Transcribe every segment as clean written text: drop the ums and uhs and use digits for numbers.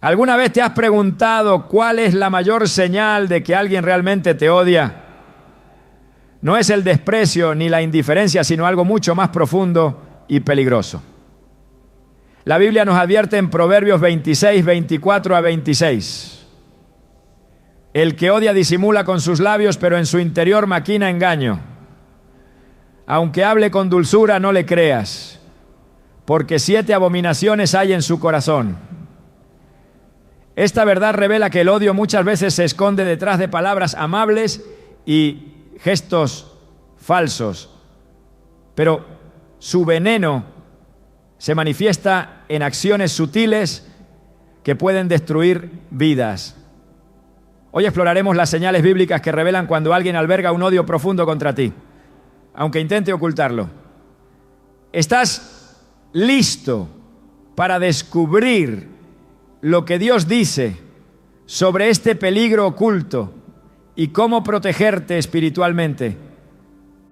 ¿Alguna vez te has preguntado cuál es la mayor señal de que alguien realmente te odia? No es el desprecio ni la indiferencia, sino algo mucho más profundo y peligroso. La Biblia nos advierte en Proverbios 26, 24 a 26. El que odia disimula con sus labios, pero en su interior maquina engaño. Aunque hable con dulzura, no le creas, porque 7 abominaciones hay en su corazón. Esta verdad revela que el odio muchas veces se esconde detrás de palabras amables y gestos falsos, pero su veneno se manifiesta en acciones sutiles que pueden destruir vidas. Hoy exploraremos las señales bíblicas que revelan cuando alguien alberga un odio profundo contra ti, aunque intente ocultarlo. ¿Estás listo para descubrir lo que Dios dice sobre este peligro oculto y cómo protegerte espiritualmente?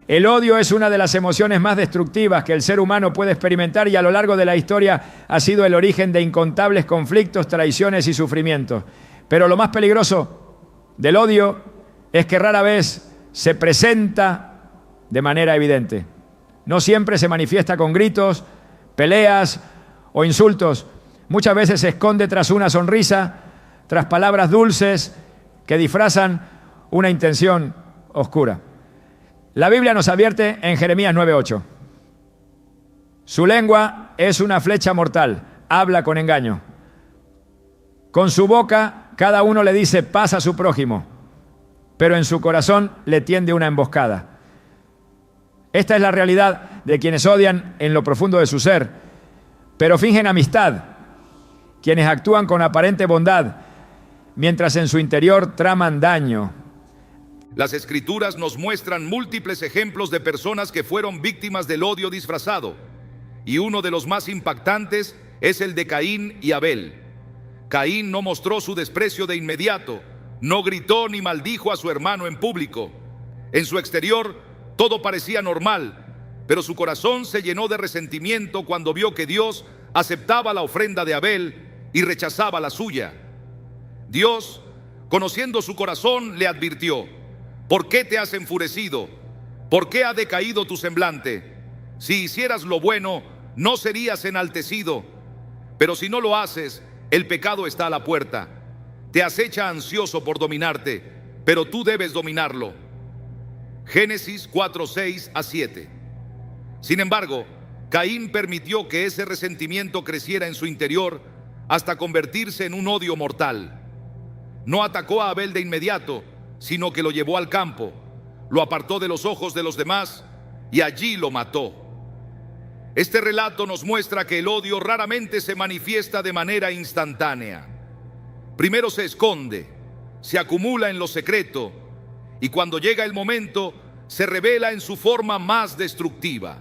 El odio es una de las emociones más destructivas que el ser humano puede experimentar y a lo largo de la historia ha sido el origen de incontables conflictos, traiciones y sufrimientos. Pero lo más peligroso del odio es que rara vez se presenta de manera evidente. No siempre se manifiesta con gritos, peleas o insultos. Muchas veces se esconde tras una sonrisa, tras palabras dulces que disfrazan una intención oscura. La Biblia nos advierte en Jeremías 9:8. Su lengua es una flecha mortal, habla con engaño. Con su boca cada uno le dice paz a su prójimo, pero en su corazón le tiende una emboscada. Esta es la realidad de quienes odian en lo profundo de su ser, pero fingen amistad, quienes actúan con aparente bondad, mientras en su interior traman daño. Las Escrituras nos muestran múltiples ejemplos de personas que fueron víctimas del odio disfrazado, y uno de los más impactantes es el de Caín y Abel. Caín no mostró su desprecio de inmediato, no gritó ni maldijo a su hermano en público. En su exterior todo parecía normal, pero su corazón se llenó de resentimiento cuando vio que Dios aceptaba la ofrenda de Abel y rechazaba la suya. Dios, conociendo su corazón, le advirtió: ¿por qué te has enfurecido? ¿Por qué ha decaído tu semblante? Si hicieras lo bueno, no serías enaltecido. Pero si no lo haces, el pecado está a la puerta. Te acecha ansioso por dominarte, pero tú debes dominarlo. Génesis 4:6 a 7. Sin embargo, Caín permitió que ese resentimiento creciera en su interior hasta convertirse en un odio mortal. No atacó a Abel de inmediato, sino que lo llevó al campo, lo apartó de los ojos de los demás y allí lo mató. Este relato nos muestra que el odio raramente se manifiesta de manera instantánea. Primero se esconde, se acumula en lo secreto y cuando llega el momento se revela en su forma más destructiva.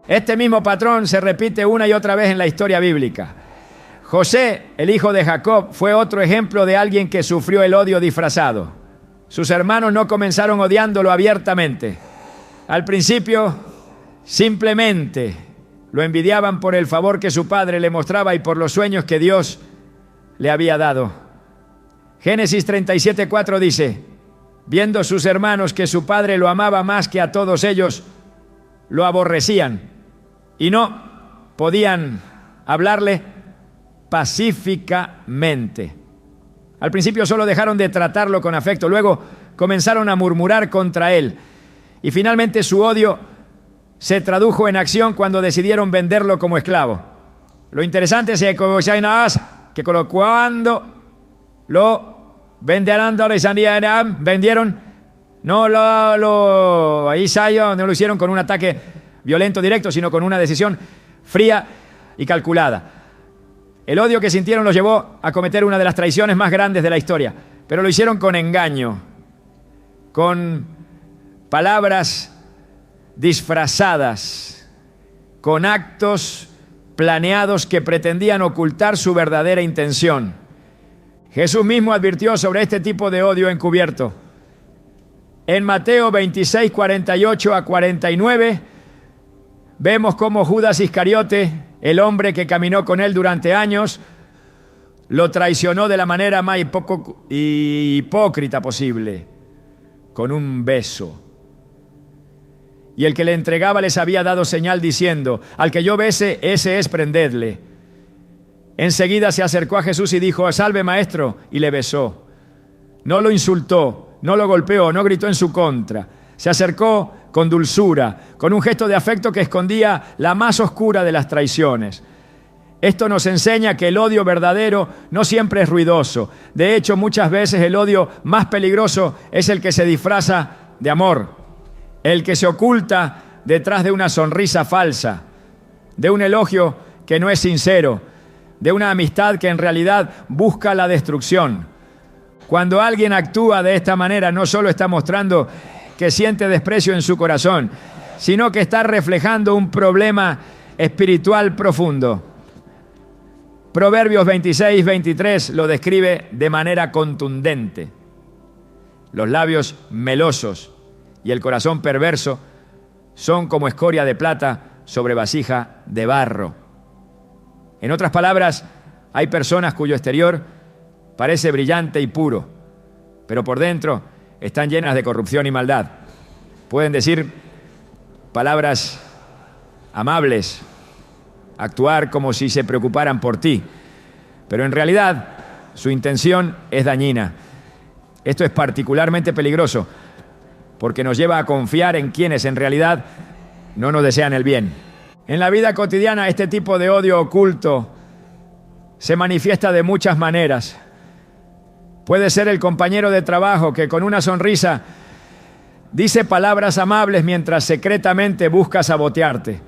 Este mismo patrón se repite una y otra vez en la historia bíblica. José, el hijo de Jacob, fue otro ejemplo de alguien que sufrió el odio disfrazado. Sus hermanos no comenzaron odiándolo abiertamente. Al principio, simplemente lo envidiaban por el favor que su padre le mostraba y por los sueños que Dios le había dado. Génesis 37:4 dice: viendo sus hermanos que su padre lo amaba más que a todos ellos, lo aborrecían y no podían hablarle pacíficamente. Al principio solo dejaron de tratarlo con afecto, luego comenzaron a murmurar contra él y finalmente su odio se tradujo en acción cuando decidieron venderlo como esclavo. Lo interesante es que cuando lo vendieron, no lo hicieron con un ataque violento directo, sino con una decisión fría y calculada. El odio que sintieron los llevó a cometer una de las traiciones más grandes de la historia, pero lo hicieron con engaño, con palabras disfrazadas, con actos planeados que pretendían ocultar su verdadera intención. Jesús mismo advirtió sobre este tipo de odio encubierto. En Mateo 26, 48 a 49, vemos cómo Judas Iscariote, el hombre que caminó con él durante años, lo traicionó de la manera más hipócrita posible, con un beso. Y el que le entregaba les había dado señal diciendo: al que yo bese, ese es, prendedle. Enseguida se acercó a Jesús y dijo: salve, maestro, y le besó. No lo insultó, no lo golpeó, no gritó en su contra. Se acercó con dulzura, con un gesto de afecto que escondía la más oscura de las traiciones. Esto nos enseña que el odio verdadero no siempre es ruidoso. De hecho, muchas veces el odio más peligroso es el que se disfraza de amor, el que se oculta detrás de una sonrisa falsa, de un elogio que no es sincero, de una amistad que en realidad busca la destrucción. Cuando alguien actúa de esta manera, no solo está mostrando que siente desprecio en su corazón, sino que está reflejando un problema espiritual profundo. Proverbios 26-23 lo describe de manera contundente. Los labios melosos y el corazón perverso son como escoria de plata sobre vasija de barro. En otras palabras, hay personas cuyo exterior parece brillante y puro, pero por dentro están llenas de corrupción y maldad. Pueden decir palabras amables, actuar como si se preocuparan por ti, pero en realidad su intención es dañina. Esto es particularmente peligroso porque nos lleva a confiar en quienes en realidad no nos desean el bien. En la vida cotidiana este tipo de odio oculto se manifiesta de muchas maneras. Puede ser el compañero de trabajo que con una sonrisa dice palabras amables mientras secretamente busca sabotearte.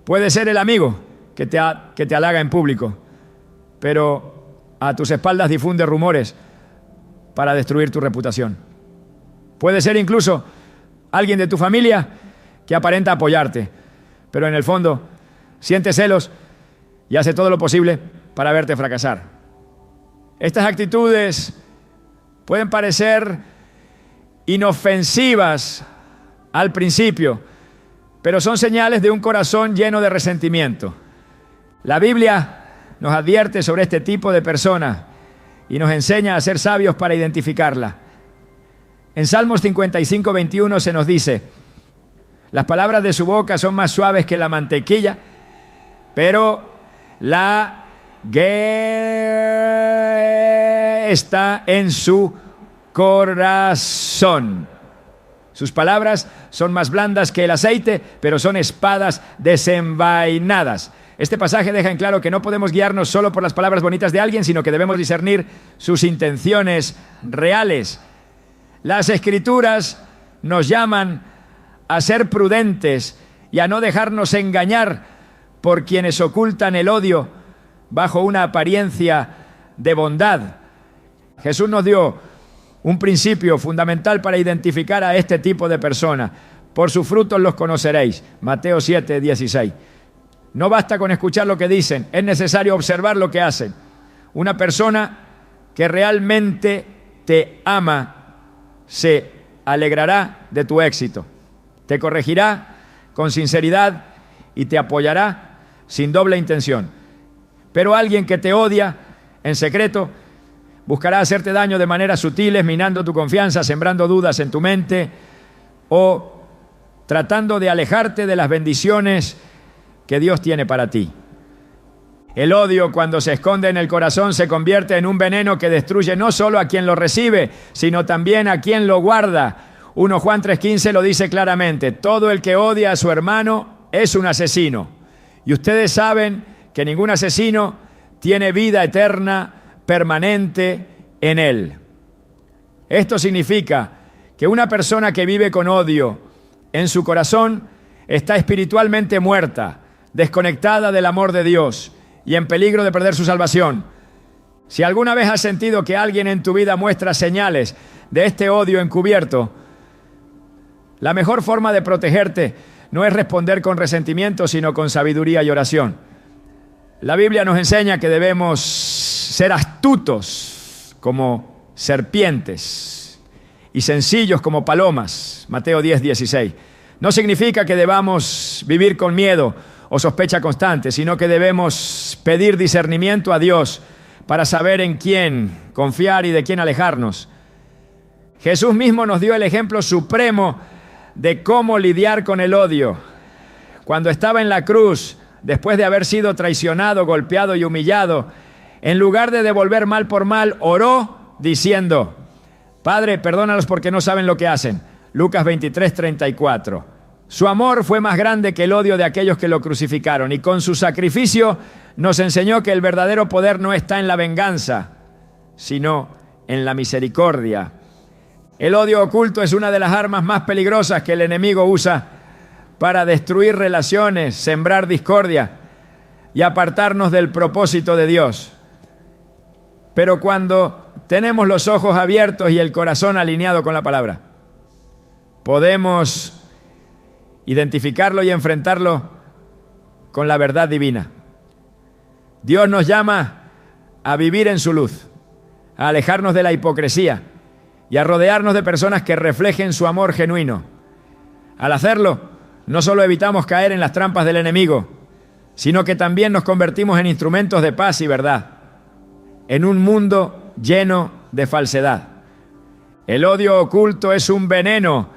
Puede ser el amigo que te halaga en público, pero a tus espaldas difunde rumores para destruir tu reputación. Puede ser incluso alguien de tu familia que aparenta apoyarte, pero en el fondo siente celos y hace todo lo posible para verte fracasar. Estas actitudes pueden parecer inofensivas al principio, pero son señales de un corazón lleno de resentimiento. La Biblia nos advierte sobre este tipo de personas y nos enseña a ser sabios para identificarla. En Salmos 55:21 se nos dice: las palabras de su boca son más suaves que la mantequilla, pero la guerra está en su corazón. Sus palabras son más blandas que el aceite, pero son espadas desenvainadas. Este pasaje deja en claro que no podemos guiarnos solo por las palabras bonitas de alguien, sino que debemos discernir sus intenciones reales. Las Escrituras nos llaman a ser prudentes y a no dejarnos engañar por quienes ocultan el odio bajo una apariencia de bondad. Jesús nos dio un principio fundamental para identificar a este tipo de personas. Por sus frutos los conoceréis. Mateo 7:16. No basta con escuchar lo que dicen, es necesario observar lo que hacen. Una persona que realmente te ama se alegrará de tu éxito, te corregirá con sinceridad y te apoyará sin doble intención. Pero alguien que te odia en secreto buscará hacerte daño de maneras sutiles, minando tu confianza, sembrando dudas en tu mente o tratando de alejarte de las bendiciones que Dios tiene para ti. El odio, cuando se esconde en el corazón, se convierte en un veneno que destruye no solo a quien lo recibe, sino también a quien lo guarda. 1 Juan 3:15 lo dice claramente: todo el que odia a su hermano es un asesino. Y ustedes saben que ningún asesino tiene vida eterna permanente en él. Esto significa que una persona que vive con odio en su corazón está espiritualmente muerta, desconectada del amor de Dios y en peligro de perder su salvación. Si alguna vez has sentido que alguien en tu vida muestra señales de este odio encubierto, la mejor forma de protegerte no es responder con resentimiento, sino con sabiduría y oración. La Biblia nos enseña que debemos ser astutos como serpientes y sencillos como palomas. Mateo 10:16. No significa que debamos vivir con miedo o sospecha constante, sino que debemos pedir discernimiento a Dios para saber en quién confiar y de quién alejarnos. Jesús mismo nos dio el ejemplo supremo de cómo lidiar con el odio. Cuando estaba en la cruz, después de haber sido traicionado, golpeado y humillado, en lugar de devolver mal por mal, oró diciendo: Padre, perdónalos porque no saben lo que hacen. Lucas 23:34. Su amor fue más grande que el odio de aquellos que lo crucificaron, y con su sacrificio nos enseñó que el verdadero poder no está en la venganza, sino en la misericordia. El odio oculto es una de las armas más peligrosas que el enemigo usa para destruir relaciones, sembrar discordia y apartarnos del propósito de Dios. Pero cuando tenemos los ojos abiertos y el corazón alineado con la palabra, podemos identificarlo y enfrentarlo con la verdad divina. Dios nos llama a vivir en su luz, a alejarnos de la hipocresía y a rodearnos de personas que reflejen su amor genuino. Al hacerlo, no solo evitamos caer en las trampas del enemigo, sino que también nos convertimos en instrumentos de paz y verdad, en un mundo lleno de falsedad. El odio oculto es un veneno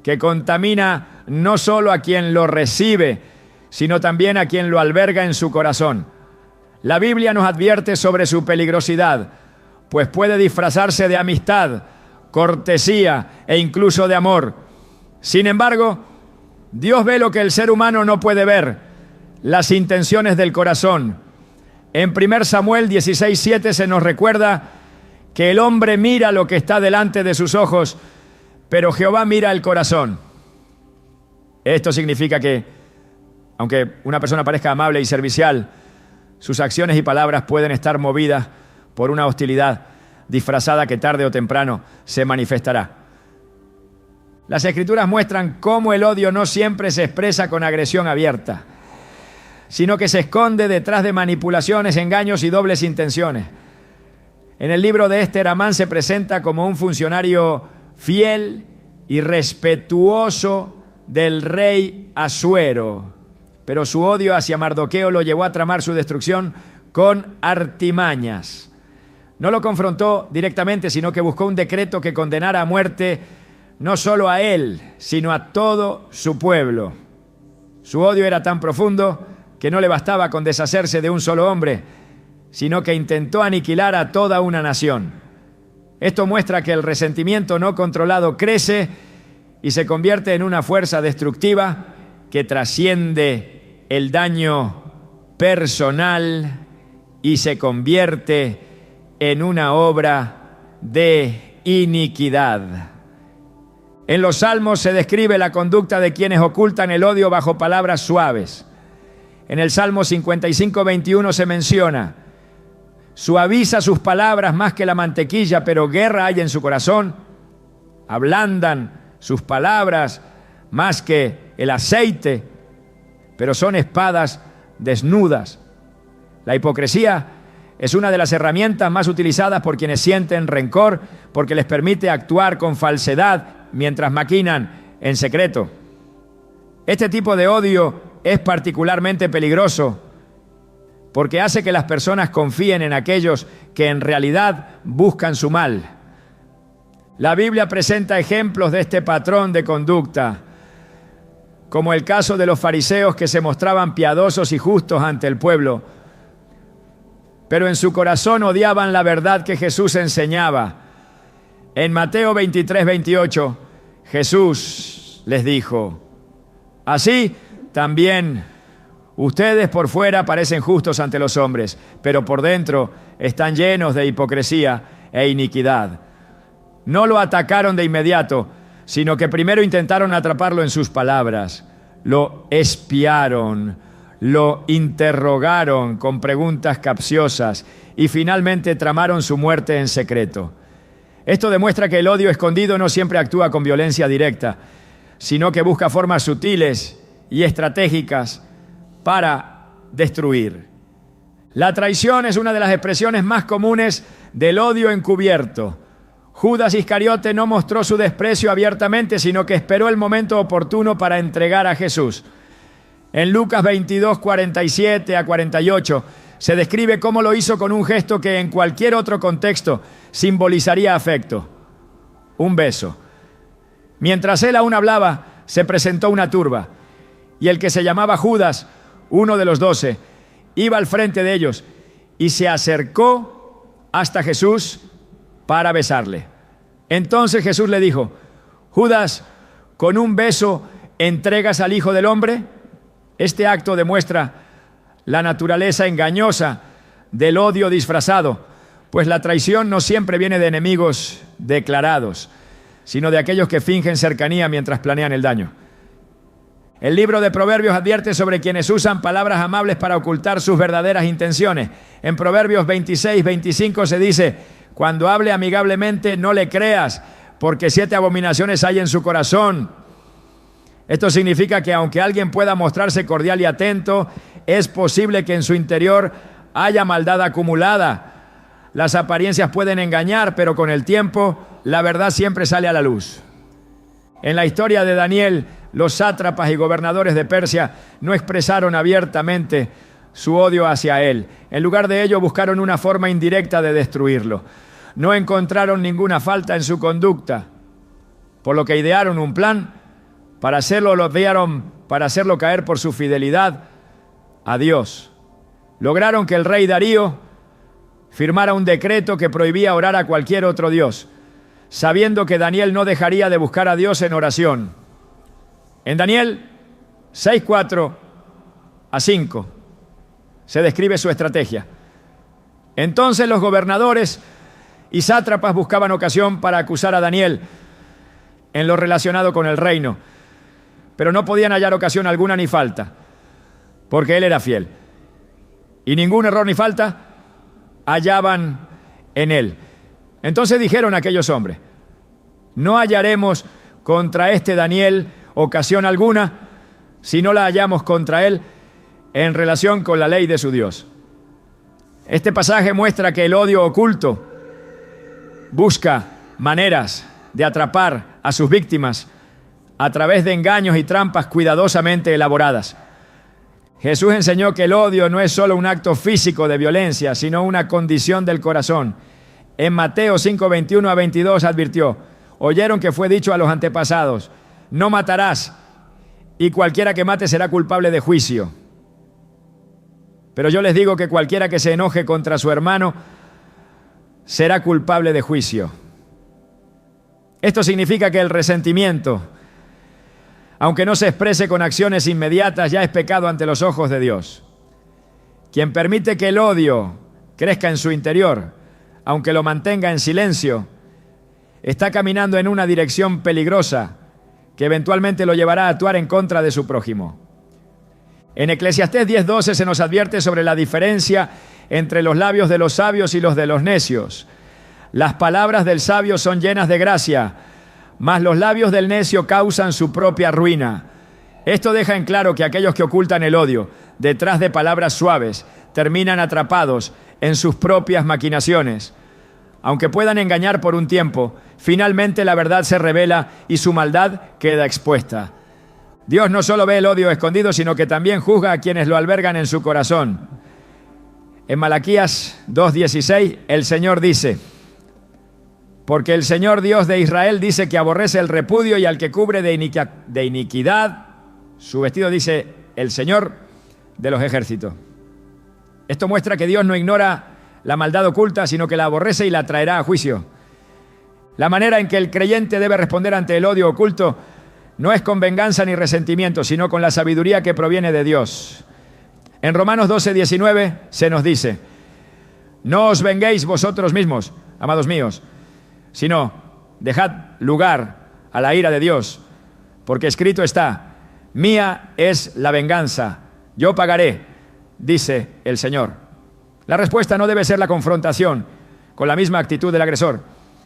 que contamina no solo a quien lo recibe, sino también a quien lo alberga en su corazón. La Biblia nos advierte sobre su peligrosidad, pues puede disfrazarse de amistad, cortesía e incluso de amor. Sin embargo, Dios ve lo que el ser humano no puede ver, las intenciones del corazón. En 1 Samuel 16:7 se nos recuerda que el hombre mira lo que está delante de sus ojos, pero Jehová mira el corazón. Esto significa que, aunque una persona parezca amable y servicial, sus acciones y palabras pueden estar movidas por una hostilidad disfrazada que tarde o temprano se manifestará. Las Escrituras muestran cómo el odio no siempre se expresa con agresión abierta, sino que se esconde detrás de manipulaciones, engaños y dobles intenciones. En el libro de Esther, Amán se presenta como un funcionario fiel y respetuoso del rey Asuero, pero su odio hacia Mardoqueo lo llevó a tramar su destrucción con artimañas. No lo confrontó directamente, sino que buscó un decreto que condenara a muerte no solo a él, sino a todo su pueblo. Su odio era tan profundo que no le bastaba con deshacerse de un solo hombre, sino que intentó aniquilar a toda una nación. Esto muestra que el resentimiento no controlado crece y se convierte en una fuerza destructiva que trasciende el daño personal y se convierte en una obra de iniquidad. En los Salmos se describe la conducta de quienes ocultan el odio bajo palabras suaves. En el Salmo 55:21 se menciona: suaviza sus palabras más que la mantequilla, pero guerra hay en su corazón. Ablandan sus palabras más que el aceite, pero son espadas desnudas. La hipocresía es una de las herramientas más utilizadas por quienes sienten rencor, porque les permite actuar con falsedad mientras maquinan en secreto. Este tipo de odio es particularmente peligroso porque hace que las personas confíen en aquellos que en realidad buscan su mal. La Biblia presenta ejemplos de este patrón de conducta, como el caso de los fariseos que se mostraban piadosos y justos ante el pueblo, pero en su corazón odiaban la verdad que Jesús enseñaba. En Mateo 23:28, Jesús les dijo: así también ustedes por fuera parecen justos ante los hombres, pero por dentro están llenos de hipocresía e iniquidad. No lo atacaron de inmediato, sino que primero intentaron atraparlo en sus palabras. Lo espiaron, lo interrogaron con preguntas capciosas y finalmente tramaron su muerte en secreto. Esto demuestra que el odio escondido no siempre actúa con violencia directa, sino que busca formas sutiles y estratégicas para destruir. La traición es una de las expresiones más comunes del odio encubierto. Judas Iscariote no mostró su desprecio abiertamente, sino que esperó el momento oportuno para entregar a Jesús. En Lucas 22:47 a 48 Se describe cómo lo hizo con un gesto que en cualquier otro contexto simbolizaría afecto: un beso. Mientras él aún hablaba, se presentó una turba, y el que se llamaba Judas, uno de los 12, iba al frente de ellos y se acercó hasta Jesús para besarle. Entonces Jesús le dijo: Judas, ¿con un beso entregas al Hijo del Hombre? Este acto demuestra la naturaleza engañosa del odio disfrazado, pues la traición no siempre viene de enemigos declarados, sino de aquellos que fingen cercanía mientras planean el daño. El libro de Proverbios advierte sobre quienes usan palabras amables para ocultar sus verdaderas intenciones. En Proverbios 26-25 se dice: cuando hable amigablemente, no le creas, porque 7 abominaciones hay en su corazón. Esto significa que aunque alguien pueda mostrarse cordial y atento, es posible que en su interior haya maldad acumulada. Las apariencias pueden engañar, pero con el tiempo la verdad siempre sale a la luz. En la historia de Daniel, los sátrapas y gobernadores de Persia no expresaron abiertamente su odio hacia él. En lugar de ello, buscaron una forma indirecta de destruirlo. No encontraron ninguna falta en su conducta, por lo que idearon un plan para hacerlo caer por su fidelidad a Dios. Lograron que el rey Darío firmara un decreto que prohibía orar a cualquier otro dios, sabiendo que Daniel no dejaría de buscar a Dios en oración. En Daniel 6:4-5 se describe su estrategia. Entonces los gobernadores y sátrapas buscaban ocasión para acusar a Daniel en lo relacionado con el reino, pero no podían hallar ocasión alguna ni falta, porque él era fiel. Y ningún error ni falta hallaban en él. Entonces dijeron aquellos hombres: no hallaremos contra este Daniel ocasión alguna si no la hallamos contra él en relación con la ley de su Dios. Este pasaje muestra que el odio oculto busca maneras de atrapar a sus víctimas a través de engaños y trampas cuidadosamente elaboradas. Jesús enseñó que el odio no es solo un acto físico de violencia, sino una condición del corazón. En Mateo 5:21-22 advirtió: oyeron que fue dicho a los antepasados: no matarás, y cualquiera que mate será culpable de juicio. Pero yo les digo que cualquiera que se enoje contra su hermano será culpable de juicio. Esto significa que el resentimiento, aunque no se exprese con acciones inmediatas, ya es pecado ante los ojos de Dios. Quien permite que el odio crezca en su interior, aunque lo mantenga en silencio, está caminando en una dirección peligrosa que eventualmente lo llevará a actuar en contra de su prójimo. En Eclesiastés 10:12 se nos advierte sobre la diferencia entre los labios de los sabios y los de los necios. Las palabras del sabio son llenas de gracia, mas los labios del necio causan su propia ruina. Esto deja en claro que aquellos que ocultan el odio detrás de palabras suaves terminan atrapados en sus propias maquinaciones. Aunque puedan engañar por un tiempo, finalmente la verdad se revela y su maldad queda expuesta. Dios no solo ve el odio escondido, sino que también juzga a quienes lo albergan en su corazón. En Malaquías 2:16, el Señor dice: porque el Señor Dios de Israel dice que aborrece el repudio y al que cubre de iniquidad su vestido, dice el Señor de los ejércitos. Esto muestra que Dios no ignora la maldad oculta, sino que la aborrece y la traerá a juicio. La manera en que el creyente debe responder ante el odio oculto no es con venganza ni resentimiento, sino con la sabiduría que proviene de Dios. En Romanos 12:19 se nos dice: no os venguéis vosotros mismos, amados míos, sino dejad lugar a la ira de Dios, porque escrito está: mía es la venganza, yo pagaré, dice el Señor. La respuesta no debe ser la confrontación con la misma actitud del agresor,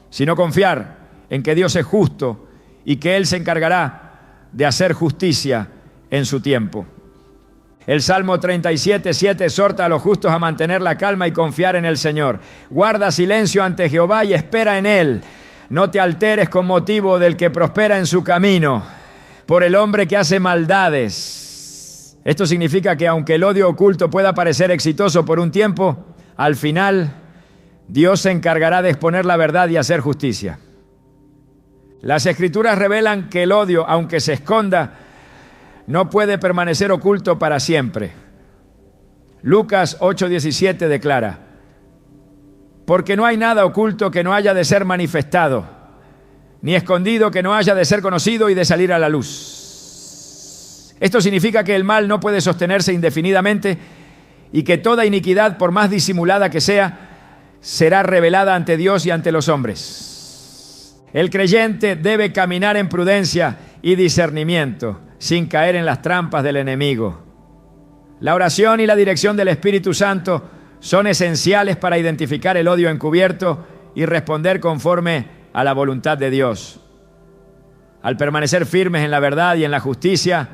sino confiar en que Dios es justo y que Él se encargará de hacer justicia en su tiempo. El Salmo 37:7 exhorta a los justos a mantener la calma y confiar en el Señor. Guarda silencio ante Jehová y espera en Él. No te alteres con motivo del que prospera en su camino, por el hombre que hace maldades. Esto significa que aunque el odio oculto pueda parecer exitoso por un tiempo, al final Dios se encargará de exponer la verdad y hacer justicia. Las Escrituras revelan que el odio, aunque se esconda, no puede permanecer oculto para siempre. Lucas 8:17 declara: porque no hay nada oculto que no haya de ser manifestado, ni escondido que no haya de ser conocido y de salir a la luz. Esto significa que el mal no puede sostenerse indefinidamente y que toda iniquidad, por más disimulada que sea, será revelada ante Dios y ante los hombres. El creyente debe caminar en prudencia y discernimiento, sin caer en las trampas del enemigo. La oración y la dirección del Espíritu Santo son esenciales para identificar el odio encubierto y responder conforme a la voluntad de Dios. Al permanecer firmes en la verdad y en la justicia,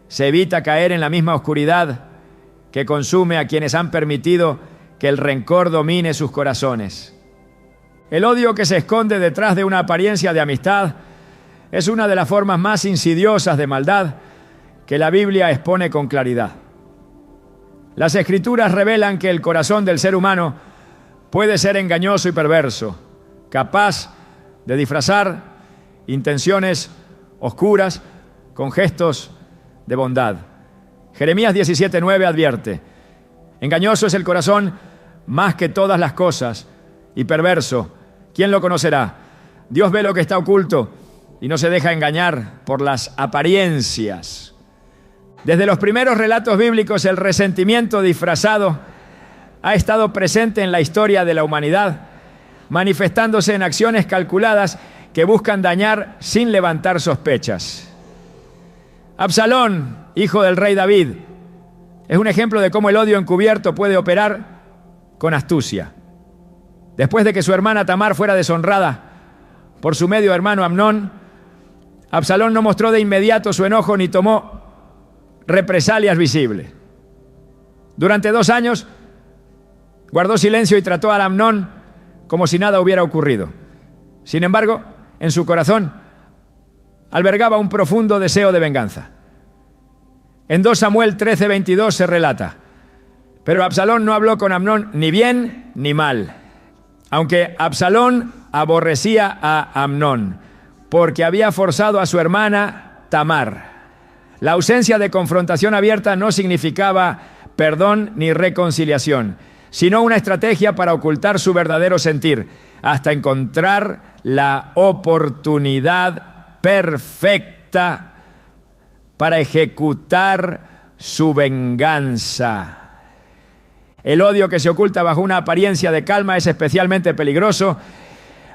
se evita caer en la misma oscuridad que consume a quienes han permitido que el rencor domine sus corazones. El odio que se esconde detrás de una apariencia de amistad es una de las formas más insidiosas de maldad que la Biblia expone con claridad. Las Escrituras revelan que el corazón del ser humano puede ser engañoso y perverso, capaz de disfrazar intenciones oscuras con gestos de bondad. Jeremías 17:9 advierte: engañoso es el corazón más que todas las cosas y perverso, ¿quién lo conocerá? Dios ve lo que está oculto y no se deja engañar por las apariencias. Desde los primeros relatos bíblicos, el resentimiento disfrazado ha estado presente en la historia de la humanidad, manifestándose en acciones calculadas que buscan dañar sin levantar sospechas. Absalón, hijo del rey David, es un ejemplo de cómo el odio encubierto puede operar con astucia. Después de que su hermana Tamar fuera deshonrada por su medio hermano Amnón, Absalón no mostró de inmediato su enojo ni tomó represalias visibles. Durante 2 años guardó silencio y trató a Amnón como si nada hubiera ocurrido. Sin embargo, en su corazón albergaba un profundo deseo de venganza. En 2 Samuel 13:22 se relata: pero Absalón no habló con Amnón ni bien ni mal, aunque Absalón aborrecía a Amnón, porque había forzado a su hermana Tamar. La ausencia de confrontación abierta no significaba perdón ni reconciliación, sino una estrategia para ocultar su verdadero sentir, hasta encontrar la oportunidad perfecta para ejecutar su venganza. El odio que se oculta bajo una apariencia de calma es especialmente peligroso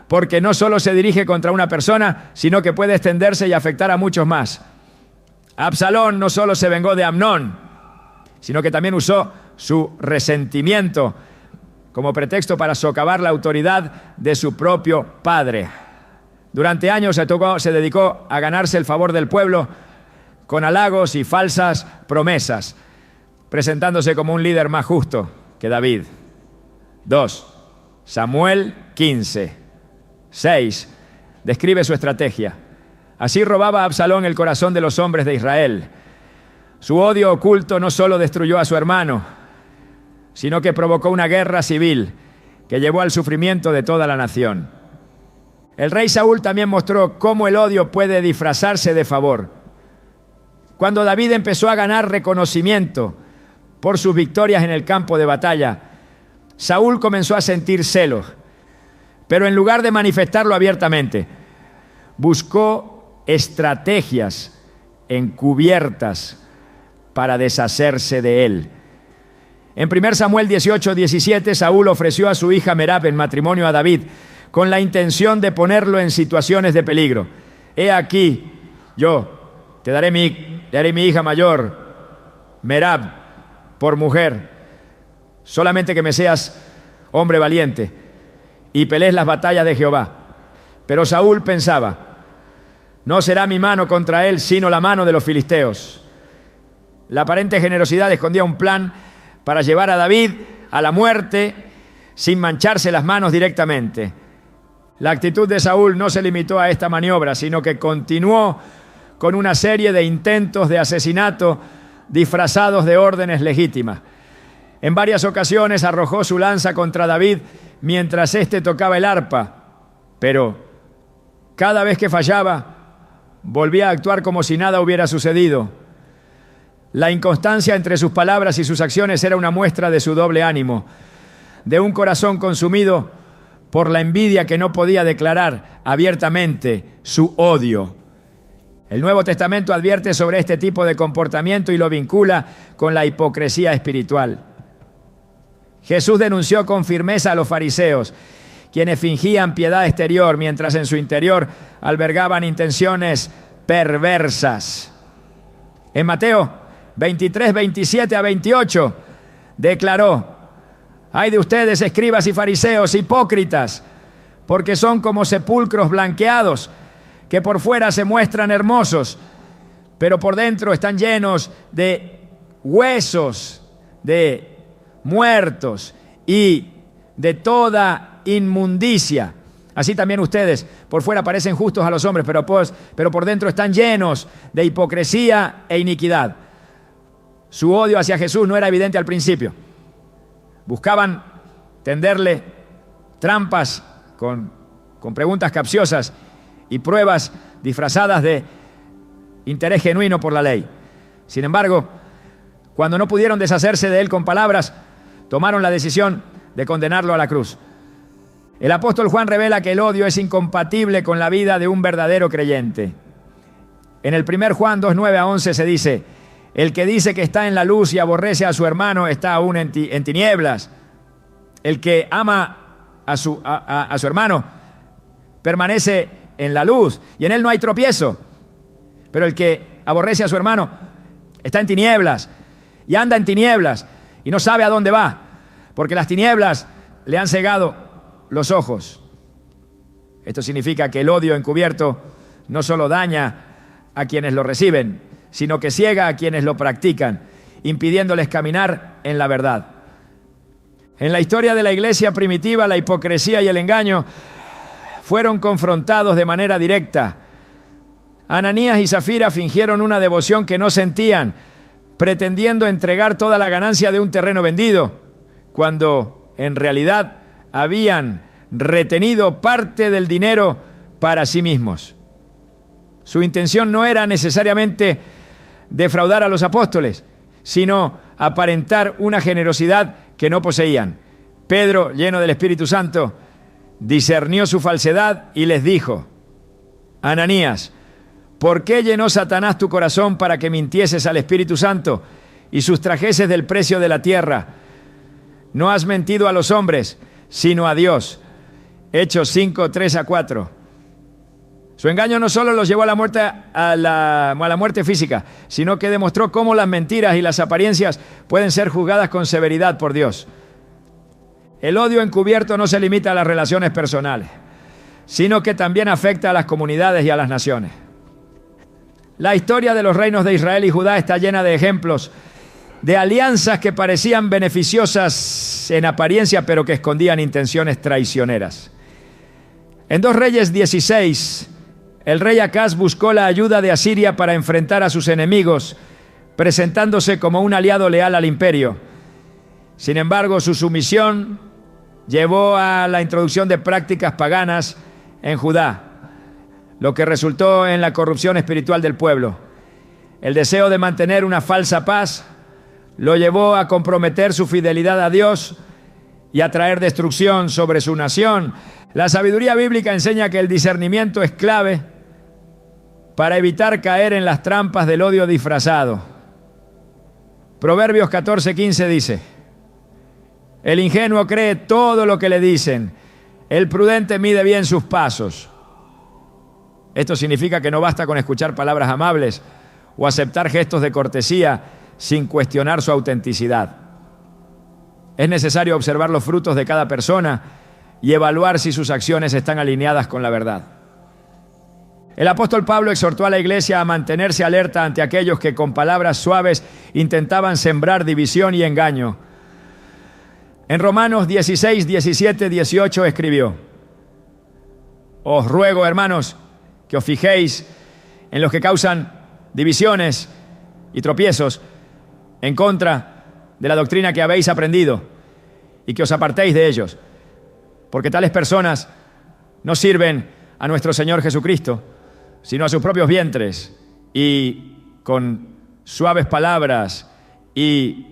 porque no solo se dirige contra una persona, sino que puede extenderse y afectar a muchos más. Absalón no solo se vengó de Amnón, sino que también usó su resentimiento como pretexto para socavar la autoridad de su propio padre. Durante años se dedicó a ganarse el favor del pueblo con halagos y falsas promesas, presentándose como un líder más justo que David. 2 Samuel 15:6 describe su estrategia. Así robaba Absalón el corazón de los hombres de Israel. Su odio oculto no solo destruyó a su hermano, sino que provocó una guerra civil que llevó al sufrimiento de toda la nación. El rey Saúl también mostró cómo el odio puede disfrazarse de favor. Cuando David empezó a ganar reconocimiento por sus victorias en el campo de batalla, Saúl comenzó a sentir celos, pero en lugar de manifestarlo abiertamente, buscó estrategias encubiertas para deshacerse de él. En 1 Samuel 18:17, Saúl ofreció a su hija Merab en matrimonio a David con la intención de ponerlo en situaciones de peligro. He aquí, yo te daré mi hija mayor, Merab, por mujer, solamente que me seas hombre valiente y pelees las batallas de Jehová. Pero Saúl pensaba: no será mi mano contra él, sino la mano de los filisteos. La aparente generosidad escondía un plan para llevar a David a la muerte sin mancharse las manos directamente. La actitud de Saúl no se limitó a esta maniobra, sino que continuó con una serie de intentos de asesinato disfrazados de órdenes legítimas. En varias ocasiones arrojó su lanza contra David mientras éste tocaba el arpa, pero cada vez que fallaba, volvía a actuar como si nada hubiera sucedido. La inconstancia entre sus palabras y sus acciones era una muestra de su doble ánimo, de un corazón consumido por la envidia que no podía declarar abiertamente su odio. El Nuevo Testamento advierte sobre este tipo de comportamiento y lo vincula con la hipocresía espiritual. Jesús denunció con firmeza a los fariseos, quienes fingían piedad exterior mientras en su interior albergaban intenciones perversas. En Mateo 23, 27 a 28 declaró: «Ay de ustedes, escribas y fariseos, hipócritas, porque son como sepulcros blanqueados, que por fuera se muestran hermosos, pero por dentro están llenos de huesos, de muertos y de toda inmundicia. Así también ustedes por fuera parecen justos a los hombres, pero por dentro están llenos de hipocresía e iniquidad». Su odio hacia Jesús no era evidente al principio. Buscaban tenderle trampas con preguntas capciosas y pruebas disfrazadas de interés genuino por la ley. Sin embargo, cuando no pudieron deshacerse de él con palabras, tomaron la decisión de condenarlo a la cruz. El apóstol Juan revela que el odio es incompatible con la vida de un verdadero creyente. En el 1 Juan 2, 9 a 11 se dice: «El que dice que está en la luz y aborrece a su hermano está aún en tinieblas. El que ama a su hermano permanece en la luz y en él no hay tropiezo. Pero el que aborrece a su hermano está en tinieblas y anda en tinieblas y no sabe a dónde va, porque las tinieblas le han cegado los ojos». Esto significa que el odio encubierto no solo daña a quienes lo reciben, sino que ciega a quienes lo practican, impidiéndoles caminar en la verdad. En la historia de la iglesia primitiva, la hipocresía y el engaño fueron confrontados de manera directa. Ananías y Zafira fingieron una devoción que no sentían, pretendiendo entregar toda la ganancia de un terreno vendido, cuando en realidad habían retenido parte del dinero para sí mismos. Su intención no era necesariamente defraudar a los apóstoles, sino aparentar una generosidad que no poseían. Pedro, lleno del Espíritu Santo, discernió su falsedad y les dijo: «Ananías, ¿por qué llenó Satanás tu corazón para que mintieses al Espíritu Santo y sustrajeses del precio de la tierra? No has mentido a los hombres, sino a Dios». Hechos 5, 3 a 4. Su engaño no solo los llevó a la muerte física, sino que demostró cómo las mentiras y las apariencias pueden ser juzgadas con severidad por Dios. El odio encubierto no se limita a las relaciones personales, sino que también afecta a las comunidades y a las naciones. La historia de los reinos de Israel y Judá está llena de ejemplos de alianzas que parecían beneficiosas en apariencia, pero que escondían intenciones traicioneras. En 2 Reyes 16, el rey Acaz buscó la ayuda de Asiria para enfrentar a sus enemigos, presentándose como un aliado leal al imperio. Sin embargo, su sumisión llevó a la introducción de prácticas paganas en Judá, lo que resultó en la corrupción espiritual del pueblo. El deseo de mantener una falsa paz lo llevó a comprometer su fidelidad a Dios y a traer destrucción sobre su nación. La sabiduría bíblica enseña que el discernimiento es clave para evitar caer en las trampas del odio disfrazado. Proverbios 14:15 dice: «El ingenuo cree todo lo que le dicen, el prudente mide bien sus pasos». Esto significa que no basta con escuchar palabras amables o aceptar gestos de cortesía sin cuestionar su autenticidad. Es necesario observar los frutos de cada persona y evaluar si sus acciones están alineadas con la verdad. El apóstol Pablo exhortó a la iglesia a mantenerse alerta ante aquellos que con palabras suaves intentaban sembrar división y engaño. En Romanos 16, 17, 18 escribió: «Os ruego, hermanos, que os fijéis en los que causan divisiones y tropiezos, en contra de la doctrina que habéis aprendido y que os apartéis de ellos, porque tales personas no sirven a nuestro Señor Jesucristo, sino a sus propios vientres, y con suaves palabras y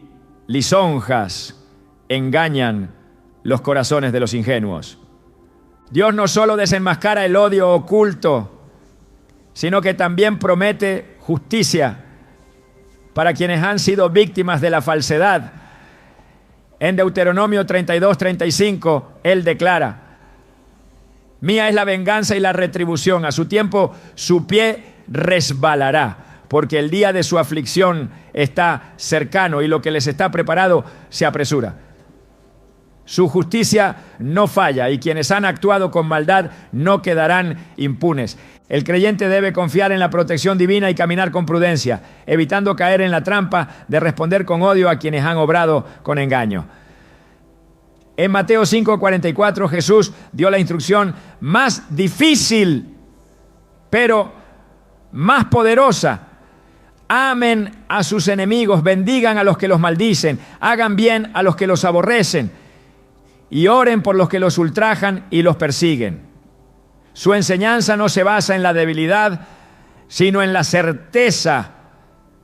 lisonjas engañan los corazones de los ingenuos. Dios no solo desenmascara el odio oculto, sino que también promete justicia para quienes han sido víctimas de la falsedad. En Deuteronomio 32:35, Él declara: mía es la venganza y la retribución, a su tiempo su pie resbalará, porque el día de su aflicción está cercano y lo que les está preparado se apresura. Su justicia no falla y quienes han actuado con maldad no quedarán impunes. El creyente debe confiar en la protección divina y caminar con prudencia, evitando caer en la trampa de responder con odio a quienes han obrado con engaño. En Mateo 5:44 Jesús dio la instrucción más difícil, pero más poderosa. Amen a sus enemigos, bendigan a los que los maldicen, hagan bien a los que los aborrecen y oren por los que los ultrajan y los persiguen. Su enseñanza no se basa en la debilidad, sino en la certeza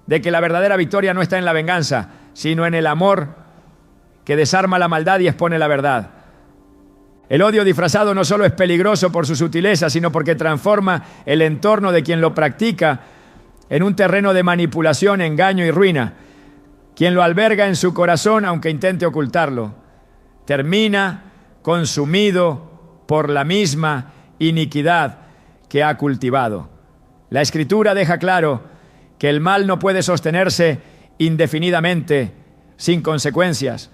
de que la verdadera victoria no está en la venganza, sino en el amor que desarma la maldad y expone la verdad. El odio disfrazado no solo es peligroso por su sutileza, sino porque transforma el entorno de quien lo practica en un terreno de manipulación, engaño y ruina. Quien lo alberga en su corazón, aunque intente ocultarlo, termina consumido por la misma iniquidad que ha cultivado. La Escritura deja claro que el mal no puede sostenerse indefinidamente sin consecuencias,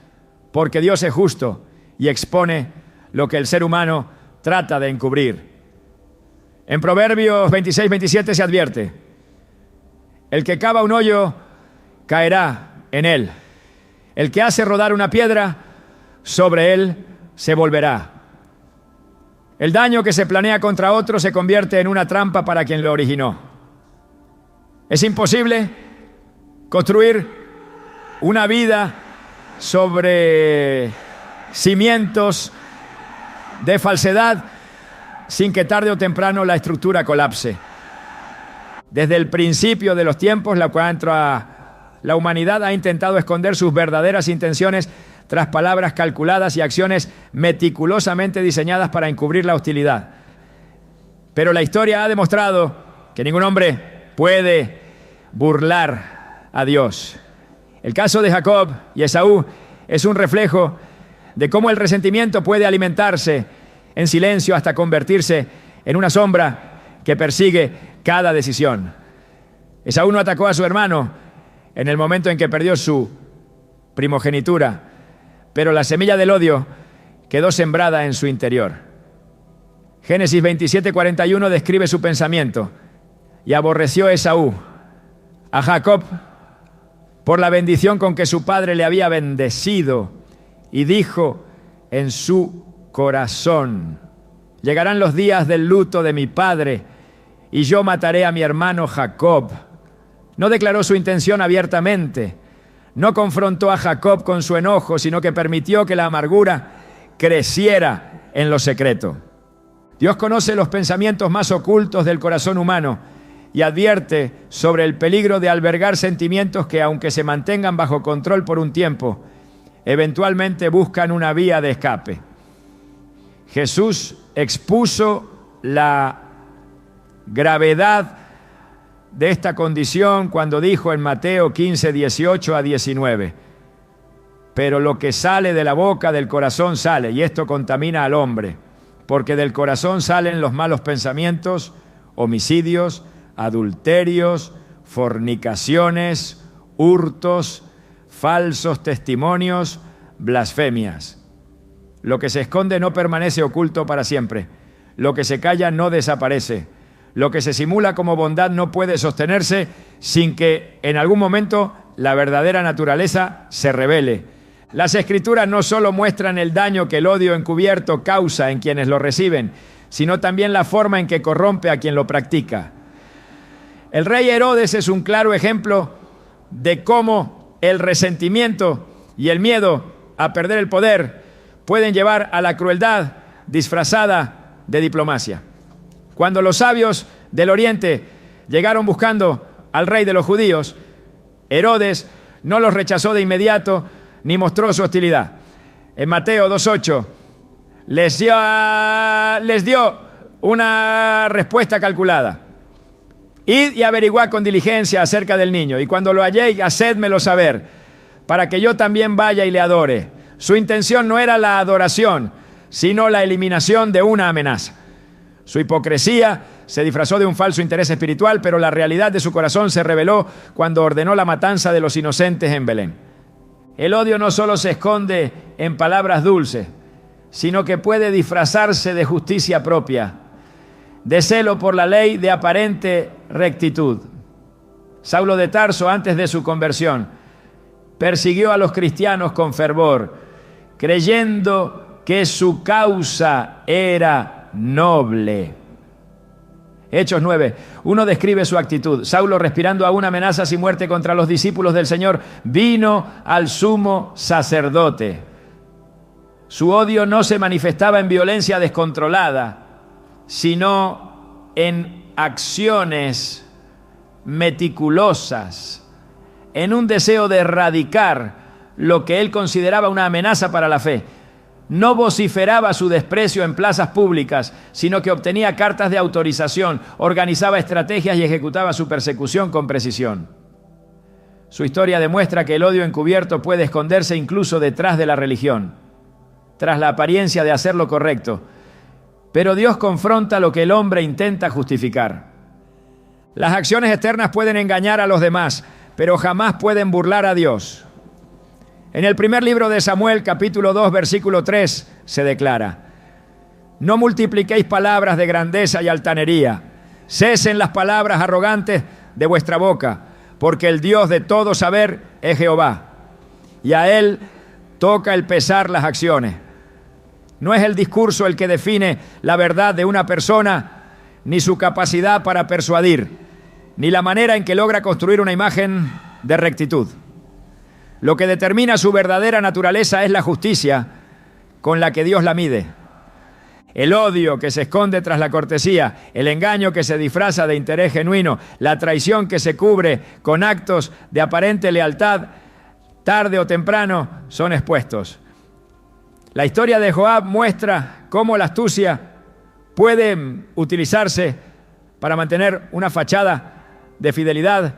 porque Dios es justo y expone lo que el ser humano trata de encubrir. En Proverbios 26:27 se advierte: el que cava un hoyo caerá en él. El que hace rodar una piedra, sobre él se volverá. El daño que se planea contra otro se convierte en una trampa para quien lo originó. Es imposible construir una vida sobre cimientos de falsedad sin que tarde o temprano la estructura colapse. Desde el principio de los tiempos, la humanidad ha intentado esconder sus verdaderas intenciones tras palabras calculadas y acciones meticulosamente diseñadas para encubrir la hostilidad. Pero la historia ha demostrado que ningún hombre puede burlar a Dios. El caso de Jacob y Esaú es un reflejo de cómo el resentimiento puede alimentarse en silencio hasta convertirse en una sombra que persigue cada decisión. Esaú no atacó a su hermano en el momento en que perdió su primogenitura, pero la semilla del odio quedó sembrada en su interior. Génesis 27:41 describe su pensamiento: y aborreció Esaú a Jacob por la bendición con que su padre le había bendecido, y dijo en su corazón: llegarán los días del luto de mi padre, y yo mataré a mi hermano Jacob. No declaró su intención abiertamente, no confrontó a Jacob con su enojo, sino que permitió que la amargura creciera en lo secreto. Dios conoce los pensamientos más ocultos del corazón humano y advierte sobre el peligro de albergar sentimientos que, aunque se mantengan bajo control por un tiempo, eventualmente buscan una vía de escape. Jesús expuso la gravedad de esta condición cuando dijo en Mateo 15:18-19: pero lo que sale de la boca del corazón sale, y esto contamina al hombre, porque del corazón salen los malos pensamientos, homicidios, adulterios, fornicaciones, hurtos, falsos testimonios, blasfemias. Lo que se esconde no permanece oculto para siempre. Lo que se calla no desaparece. Lo que se simula como bondad no puede sostenerse sin que en algún momento la verdadera naturaleza se revele. Las Escrituras no solo muestran el daño que el odio encubierto causa en quienes lo reciben, sino también la forma en que corrompe a quien lo practica. El rey Herodes es un claro ejemplo de cómo el resentimiento y el miedo a perder el poder pueden llevar a la crueldad disfrazada de diplomacia. Cuando los sabios del Oriente llegaron buscando al rey de los judíos, Herodes no los rechazó de inmediato ni mostró su hostilidad. En Mateo 2:8 les dio una respuesta calculada. Id y averiguad con diligencia acerca del niño, y cuando lo halléis, hacédmelo saber, para que yo también vaya y le adore. Su intención no era la adoración, sino la eliminación de una amenaza. Su hipocresía se disfrazó de un falso interés espiritual, pero la realidad de su corazón se reveló cuando ordenó la matanza de los inocentes en Belén. El odio no solo se esconde en palabras dulces, sino que puede disfrazarse de justicia propia, de celo por la ley, de aparente rectitud. Saulo de Tarso, antes de su conversión, persiguió a los cristianos con fervor, creyendo que su causa era noble. Hechos 9. Uno describe su actitud. Saulo, respirando aún amenazas y muerte contra los discípulos del Señor, vino al sumo sacerdote. Su odio no se manifestaba en violencia descontrolada, sino en acciones meticulosas, en un deseo de erradicar lo que él consideraba una amenaza para la fe. No vociferaba su desprecio en plazas públicas, sino que obtenía cartas de autorización, organizaba estrategias y ejecutaba su persecución con precisión. Su historia demuestra que el odio encubierto puede esconderse incluso detrás de la religión, tras la apariencia de hacer lo correcto. Pero Dios confronta lo que el hombre intenta justificar. Las acciones externas pueden engañar a los demás, pero jamás pueden burlar a Dios. En el primer libro de Samuel, capítulo 2, versículo 3, se declara: no multipliquéis palabras de grandeza y altanería, cesen las palabras arrogantes de vuestra boca, porque el Dios de todo saber es Jehová, y a Él toca el pesar las acciones. No es el discurso el que define la verdad de una persona, ni su capacidad para persuadir, ni la manera en que logra construir una imagen de rectitud. Lo que determina su verdadera naturaleza es la justicia con la que Dios la mide. El odio que se esconde tras la cortesía, el engaño que se disfraza de interés genuino, la traición que se cubre con actos de aparente lealtad, tarde o temprano son expuestos. La historia de Joab muestra cómo la astucia puede utilizarse para mantener una fachada de fidelidad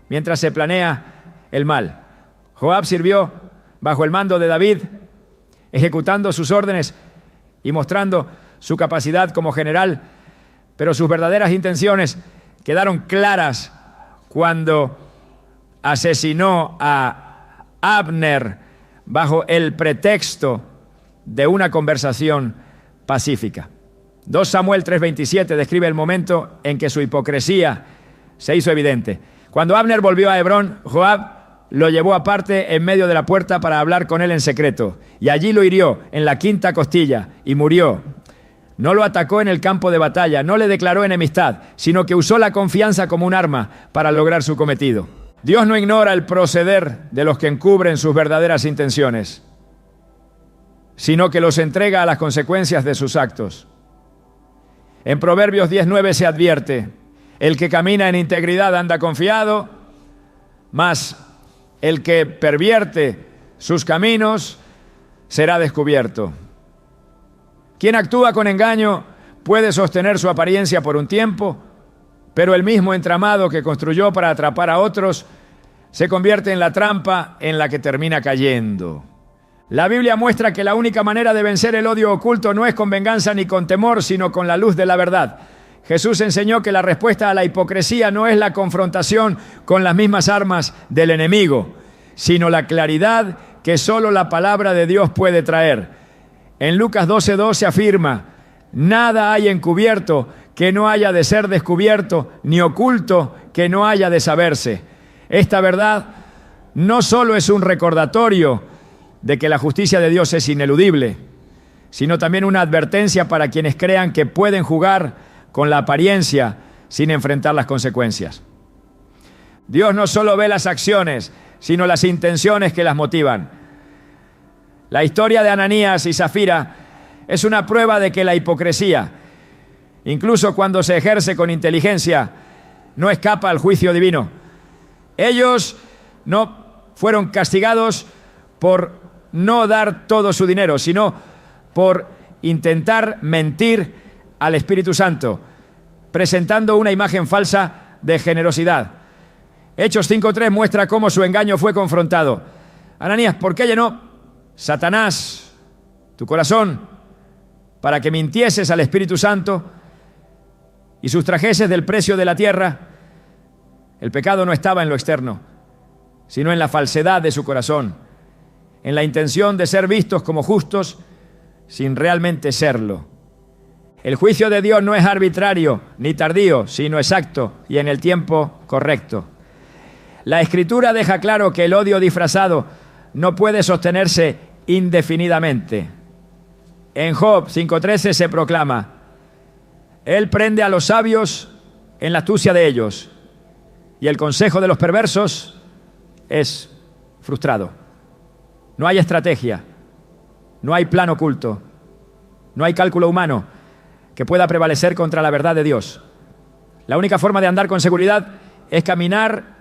mientras se planea el mal. Joab sirvió bajo el mando de David, ejecutando sus órdenes y mostrando su capacidad como general, pero sus verdaderas intenciones quedaron claras cuando asesinó a Abner bajo el pretexto de una conversación pacífica. 2 Samuel 3:27 describe el momento en que su hipocresía se hizo evidente. Cuando Abner volvió a Hebrón, Joab lo llevó aparte en medio de la puerta para hablar con él en secreto, y allí lo hirió en la quinta costilla y murió. No lo atacó en el campo de batalla, no le declaró enemistad, sino que usó la confianza como un arma para lograr su cometido. Dios no ignora el proceder de los que encubren sus verdaderas intenciones, sino que los entrega a las consecuencias de sus actos. En Proverbios 10:9 se advierte: el que camina en integridad anda confiado, mas el que pervierte sus caminos será descubierto. Quien actúa con engaño puede sostener su apariencia por un tiempo, pero el mismo entramado que construyó para atrapar a otros se convierte en la trampa en la que termina cayendo. La Biblia muestra que la única manera de vencer el odio oculto no es con venganza ni con temor, sino con la luz de la verdad. Jesús enseñó que la respuesta a la hipocresía no es la confrontación con las mismas armas del enemigo, sino la claridad que solo la palabra de Dios puede traer. En Lucas 12:2 se afirma: nada hay encubierto que no haya de ser descubierto, ni oculto que no haya de saberse. Esta verdad no solo es un recordatorio de que la justicia de Dios es ineludible, sino también una advertencia para quienes crean que pueden jugar con la apariencia sin enfrentar las consecuencias. Dios no solo ve las acciones, sino las intenciones que las motivan. La historia de Ananías y Zafira es una prueba de que la hipocresía, incluso cuando se ejerce con inteligencia, no escapa al juicio divino. Ellos no fueron castigados por no dar todo su dinero, sino por intentar mentir al Espíritu Santo, presentando una imagen falsa de generosidad. Hechos 5:3 muestra cómo su engaño fue confrontado. Ananías, ¿por qué llenó Satanás tu corazón para que mintieses al Espíritu Santo y sustrajeses del precio de la tierra? El pecado no estaba en lo externo, sino en la falsedad de su corazón, en la intención de ser vistos como justos sin realmente serlo. El juicio de Dios no es arbitrario ni tardío, sino exacto y en el tiempo correcto. La Escritura deja claro que el odio disfrazado no puede sostenerse indefinidamente. En Job 5:13 se proclama: Él prende a los sabios en la astucia de ellos, y el consejo de los perversos es frustrado. No hay estrategia, no hay plan oculto, no hay cálculo humano que pueda prevalecer contra la verdad de Dios. La única forma de andar con seguridad es caminar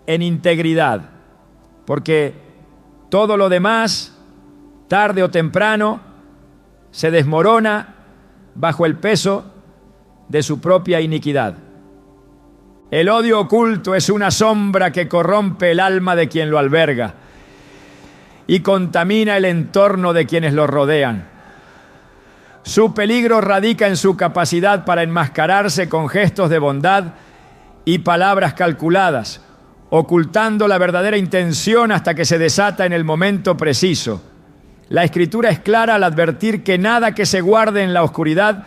en integridad, porque todo lo demás, tarde o temprano, se desmorona bajo el peso de su propia iniquidad. El odio oculto es una sombra que corrompe el alma de quien lo alberga y contamina el entorno de quienes lo rodean. Su peligro radica en su capacidad para enmascararse con gestos de bondad y palabras calculadas, ocultando la verdadera intención hasta que se desata en el momento preciso. La Escritura es clara al advertir que nada que se guarde en la oscuridad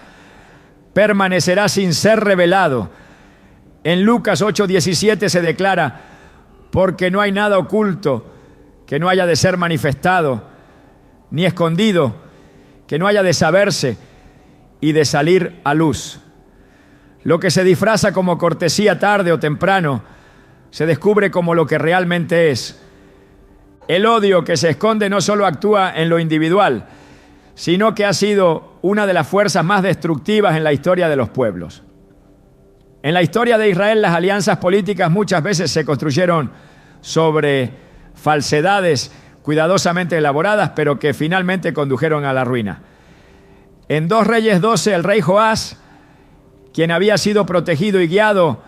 permanecerá sin ser revelado. En Lucas 8:17 se declara: porque no hay nada oculto que no haya de ser manifestado, ni escondido que no haya de saberse y de salir a luz. Lo que se disfraza como cortesía tarde o temprano se descubre como lo que realmente es. El odio que se esconde no solo actúa en lo individual, sino que ha sido una de las fuerzas más destructivas en la historia de los pueblos. En la historia de Israel, las alianzas políticas muchas veces se construyeron sobre falsedades cuidadosamente elaboradas, pero que finalmente condujeron a la ruina. En 2 Reyes 12, el rey Joás, quien había sido protegido y guiado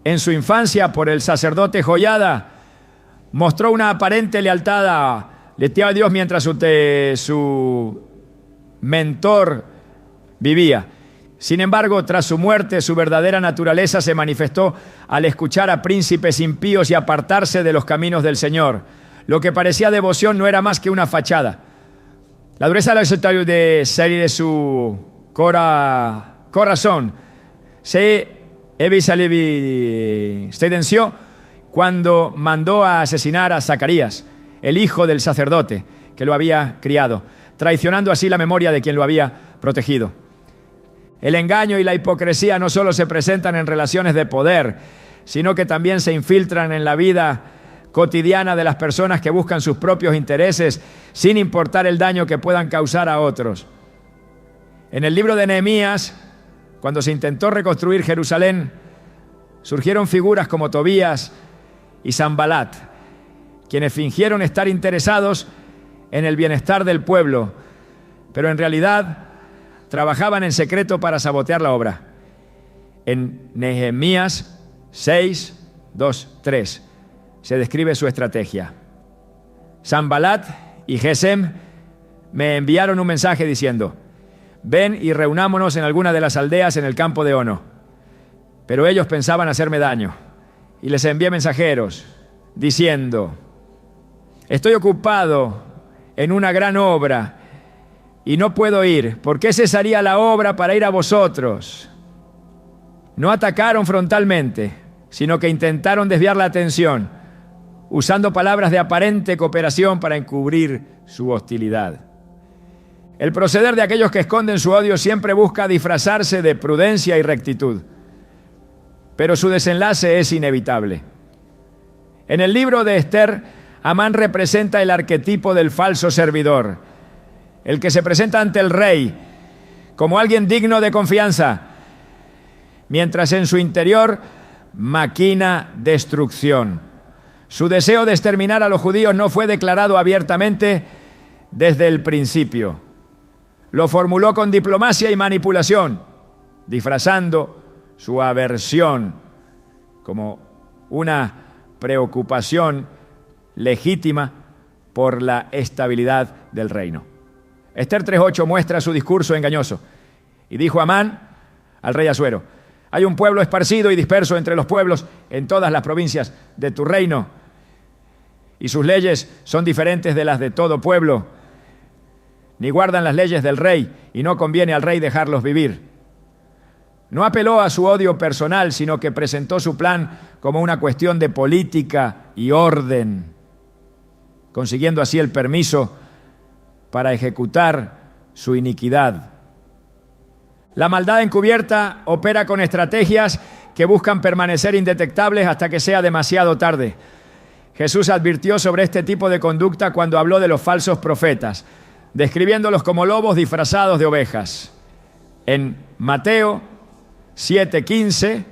en su infancia por el sacerdote Joiada, mostró una aparente lealtad a Dios mientras su mentor vivía. Sin embargo, tras su muerte, su verdadera naturaleza se manifestó al escuchar a príncipes impíos y apartarse de los caminos del Señor. Lo que parecía devoción no era más que una fachada. La dureza de su corazón se evidenció cuando mandó a asesinar a Zacarías, el hijo del sacerdote que lo había criado, traicionando así la memoria de quien lo había protegido. El engaño y la hipocresía no solo se presentan en relaciones de poder, sino que también se infiltran en la vida cotidiana de las personas que buscan sus propios intereses sin importar el daño que puedan causar a otros. En el libro de Nehemías, cuando se intentó reconstruir Jerusalén, surgieron figuras como Tobías y Sanbalat, quienes fingieron estar interesados en el bienestar del pueblo, pero en realidad trabajaban en secreto para sabotear la obra. En Nehemías 6, 2, 3 se describe su estrategia. Sanbalat y Gesem me enviaron un mensaje diciendo: ven y reunámonos en alguna de las aldeas en el campo de Ono. Pero ellos pensaban hacerme daño, y les envié mensajeros diciendo: estoy ocupado en una gran obra y no puedo ir. ¿Por qué cesaría la obra para ir a vosotros? No atacaron frontalmente, sino que intentaron desviar la atención, usando palabras de aparente cooperación para encubrir su hostilidad. El proceder de aquellos que esconden su odio siempre busca disfrazarse de prudencia y rectitud, pero su desenlace es inevitable. En el libro de Esther, Amán representa el arquetipo del falso servidor, el que se presenta ante el rey como alguien digno de confianza, mientras en su interior maquina destrucción. Su deseo de exterminar a los judíos no fue declarado abiertamente desde el principio. Lo formuló con diplomacia y manipulación, disfrazando su aversión como una preocupación legítima por la estabilidad del reino. Esther 3:8 muestra su discurso engañoso. Y dijo Amán al rey Asuero: hay un pueblo esparcido y disperso entre los pueblos en todas las provincias de tu reino, y sus leyes son diferentes de las de todo pueblo, ni guardan las leyes del rey, y no conviene al rey dejarlos vivir. No apeló a su odio personal, sino que presentó su plan como una cuestión de política y orden, consiguiendo así el permiso para ejecutar su iniquidad. La maldad encubierta opera con estrategias que buscan permanecer indetectables hasta que sea demasiado tarde. Jesús advirtió sobre este tipo de conducta cuando habló de los falsos profetas, describiéndolos como lobos disfrazados de ovejas. En Mateo 7:15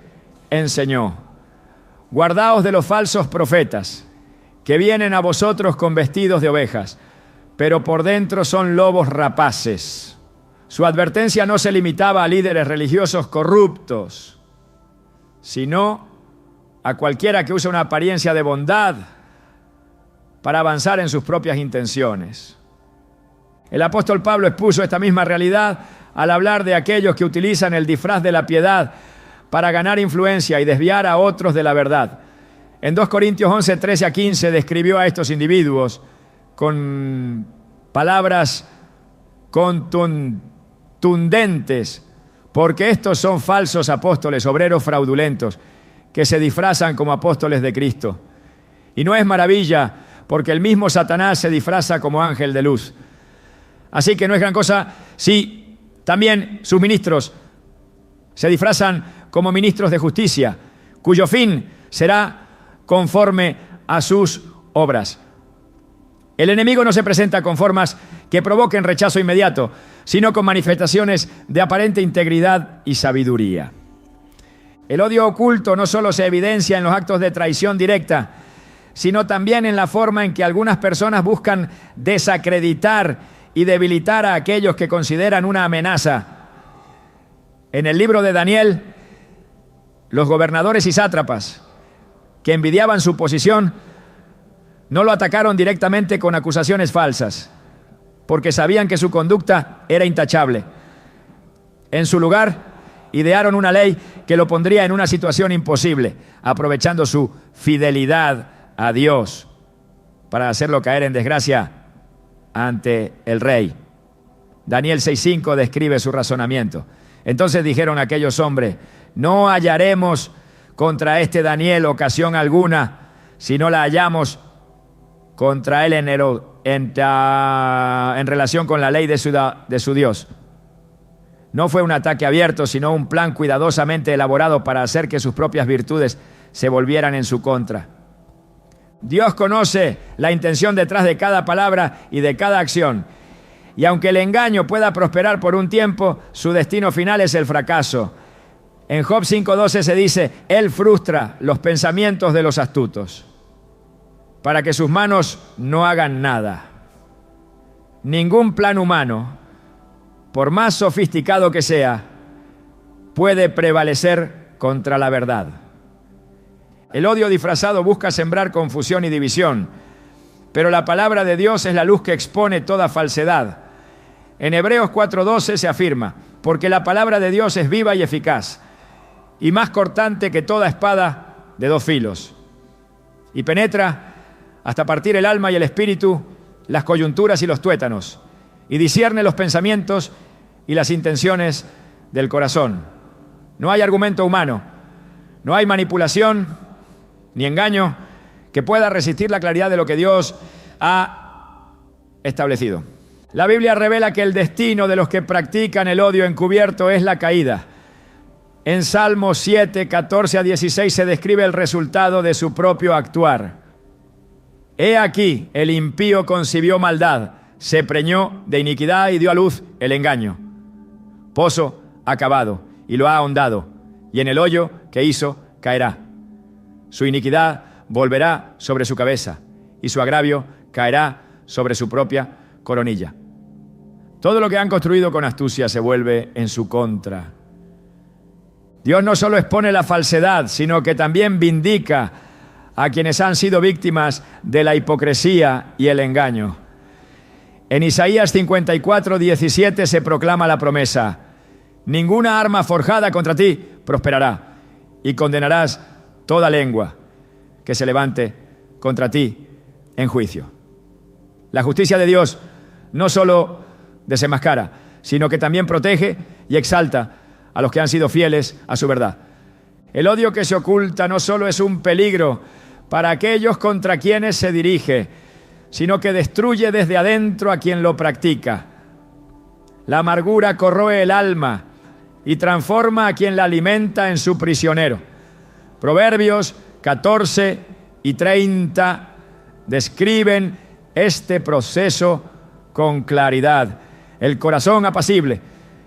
enseñó: guardaos de los falsos profetas, que vienen a vosotros con vestidos de ovejas, pero por dentro son lobos rapaces. Su advertencia no se limitaba a líderes religiosos corruptos, sino a cualquiera que use una apariencia de bondad para avanzar en sus propias intenciones. El apóstol Pablo expuso esta misma realidad al hablar de aquellos que utilizan el disfraz de la piedad para ganar influencia y desviar a otros de la verdad. En 2 Corintios 11:13-15 describió a estos individuos con palabras contundentes, porque estos son falsos apóstoles, obreros fraudulentos, que se disfrazan como apóstoles de Cristo. Y no es maravilla, porque el mismo Satanás se disfraza como ángel de luz. Así que no es gran cosa si también sus ministros se disfrazan como ministros de justicia, cuyo fin será conforme a sus obras. El enemigo no se presenta con formas que provoquen rechazo inmediato, sino con manifestaciones de aparente integridad y sabiduría. El odio oculto no solo se evidencia en los actos de traición directa, sino también en la forma en que algunas personas buscan desacreditar y debilitar a aquellos que consideran una amenaza. En el libro de Daniel, los gobernadores y sátrapas que envidiaban su posición no lo atacaron directamente con acusaciones falsas, porque sabían que su conducta era intachable. En su lugar, idearon una ley que lo pondría en una situación imposible, aprovechando su fidelidad a Dios para hacerlo caer en desgracia ante el rey. Daniel 6:5 describe su razonamiento. Entonces dijeron aquellos hombres: no hallaremos contra este Daniel ocasión alguna, si no la hallamos contra él en relación con la ley de su Dios. No fue un ataque abierto, sino un plan cuidadosamente elaborado para hacer que sus propias virtudes se volvieran en su contra. Dios conoce la intención detrás de cada palabra y de cada acción. Y aunque el engaño pueda prosperar por un tiempo, su destino final es el fracaso. En Job 5:12 se dice: Él frustra los pensamientos de los astutos, para que sus manos no hagan nada. Ningún plan humano, por más sofisticado que sea, puede prevalecer contra la verdad. El odio disfrazado busca sembrar confusión y división, pero la palabra de Dios es la luz que expone toda falsedad. En Hebreos 4:12 se afirma: porque la palabra de Dios es viva y eficaz, y más cortante que toda espada de dos filos, y penetra hasta partir el alma y el espíritu, las coyunturas y los tuétanos, y discierne los pensamientos y las intenciones del corazón. No hay argumento humano, no hay manipulación ni engaño que pueda resistir la claridad de lo que Dios ha establecido. La Biblia revela que el destino de los que practican el odio encubierto es la caída. En Salmos 7, 14-16 se describe el resultado de su propio actuar. He aquí, el impío concibió maldad, se preñó de iniquidad y dio a luz el engaño. Pozo ha cavado y lo ha ahondado, y en el hoyo que hizo caerá. Su iniquidad volverá sobre su cabeza, y su agravio caerá sobre su propia coronilla. Todo lo que han construido con astucia se vuelve en su contra. Dios no solo expone la falsedad, sino que también vindica a quienes han sido víctimas de la hipocresía y el engaño. En Isaías 54:17 se proclama la promesa: ninguna arma forjada contra ti prosperará, y condenarás toda lengua que se levante contra ti en juicio. La justicia de Dios no solo desenmascara, sino que también protege y exalta a los que han sido fieles a su verdad. El odio que se oculta no solo es un peligro para aquellos contra quienes se dirige, sino que destruye desde adentro a quien lo practica. La amargura corroe el alma y transforma a quien la alimenta en su prisionero. Proverbios 14 y 30 describen este proceso con claridad. El corazón apacible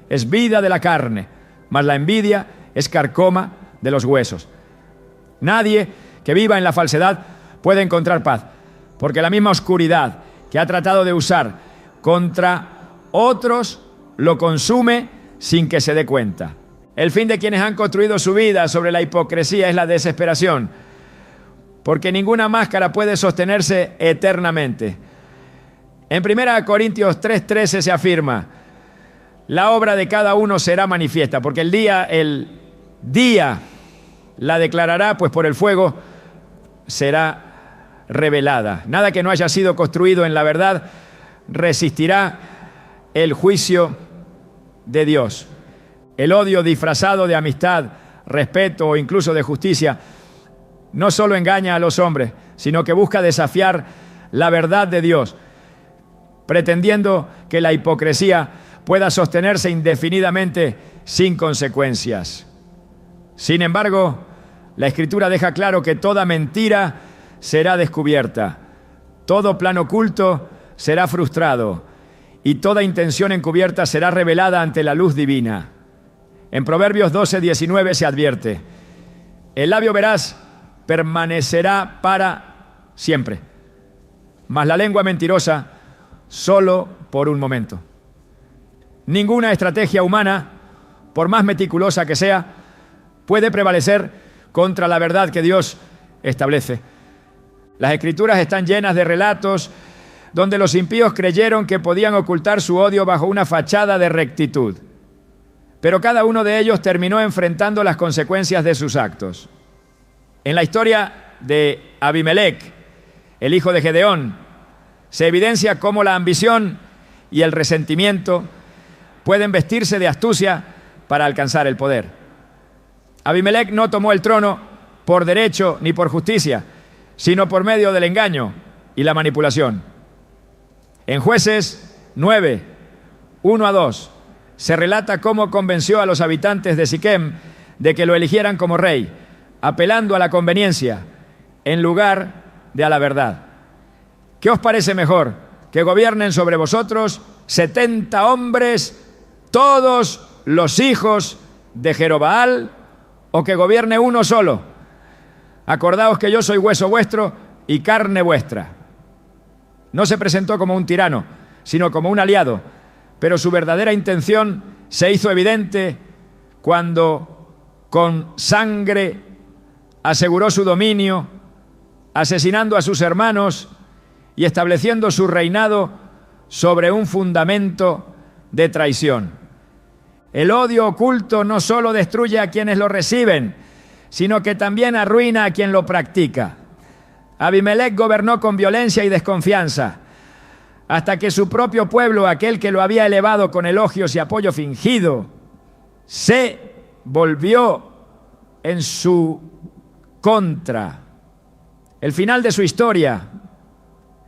es vida de la carne, mas la envidia es carcoma de los huesos. Nadie que viva en la falsedad puede encontrar paz, porque la misma oscuridad que ha tratado de usar contra otros lo consume sin que se dé cuenta. El fin de quienes han construido su vida sobre la hipocresía es la desesperación, porque ninguna máscara puede sostenerse eternamente. En 1 Corintios 3:13 se afirma: la obra de cada uno será manifiesta, porque el día la declarará, pues por el fuego será revelada. Nada que no haya sido construido en la verdad resistirá el juicio de Dios. El odio disfrazado de amistad, respeto o incluso de justicia no solo engaña a los hombres, sino que busca desafiar la verdad de Dios, pretendiendo que la hipocresía pueda sostenerse indefinidamente sin consecuencias. Sin embargo, la Escritura deja claro que toda mentira será descubierta, todo plan oculto será frustrado y toda intención encubierta será revelada ante la luz divina. En Proverbios 12:19 se advierte: el labio veraz permanecerá para siempre, mas la lengua mentirosa solo por un momento. Ninguna estrategia humana, por más meticulosa que sea, puede prevalecer contra la verdad que Dios establece. Las Escrituras están llenas de relatos donde los impíos creyeron que podían ocultar su odio bajo una fachada de rectitud, pero cada uno de ellos terminó enfrentando las consecuencias de sus actos. En la historia de Abimelec, el hijo de Gedeón, se evidencia cómo la ambición y el resentimiento pueden vestirse de astucia para alcanzar el poder. Abimelec no tomó el trono por derecho ni por justicia, sino por medio del engaño y la manipulación. En Jueces 9, 1-2, se relata cómo convenció a los habitantes de Siquem de que lo eligieran como rey, apelando a la conveniencia en lugar de a la verdad. ¿Qué os parece mejor? ¿Que gobiernen sobre vosotros 70 hombres, todos los hijos de Jerobaal, o que gobierne uno solo? Acordaos que yo soy hueso vuestro y carne vuestra. No se presentó como un tirano, sino como un aliado, pero su verdadera intención se hizo evidente cuando con sangre aseguró su dominio, asesinando a sus hermanos y estableciendo su reinado sobre un fundamento de traición. El odio oculto no solo destruye a quienes lo reciben, sino que también arruina a quien lo practica. Abimelec gobernó con violencia y desconfianza, hasta que su propio pueblo, aquel que lo había elevado con elogios y apoyo fingido, se volvió en su contra. El final de su historia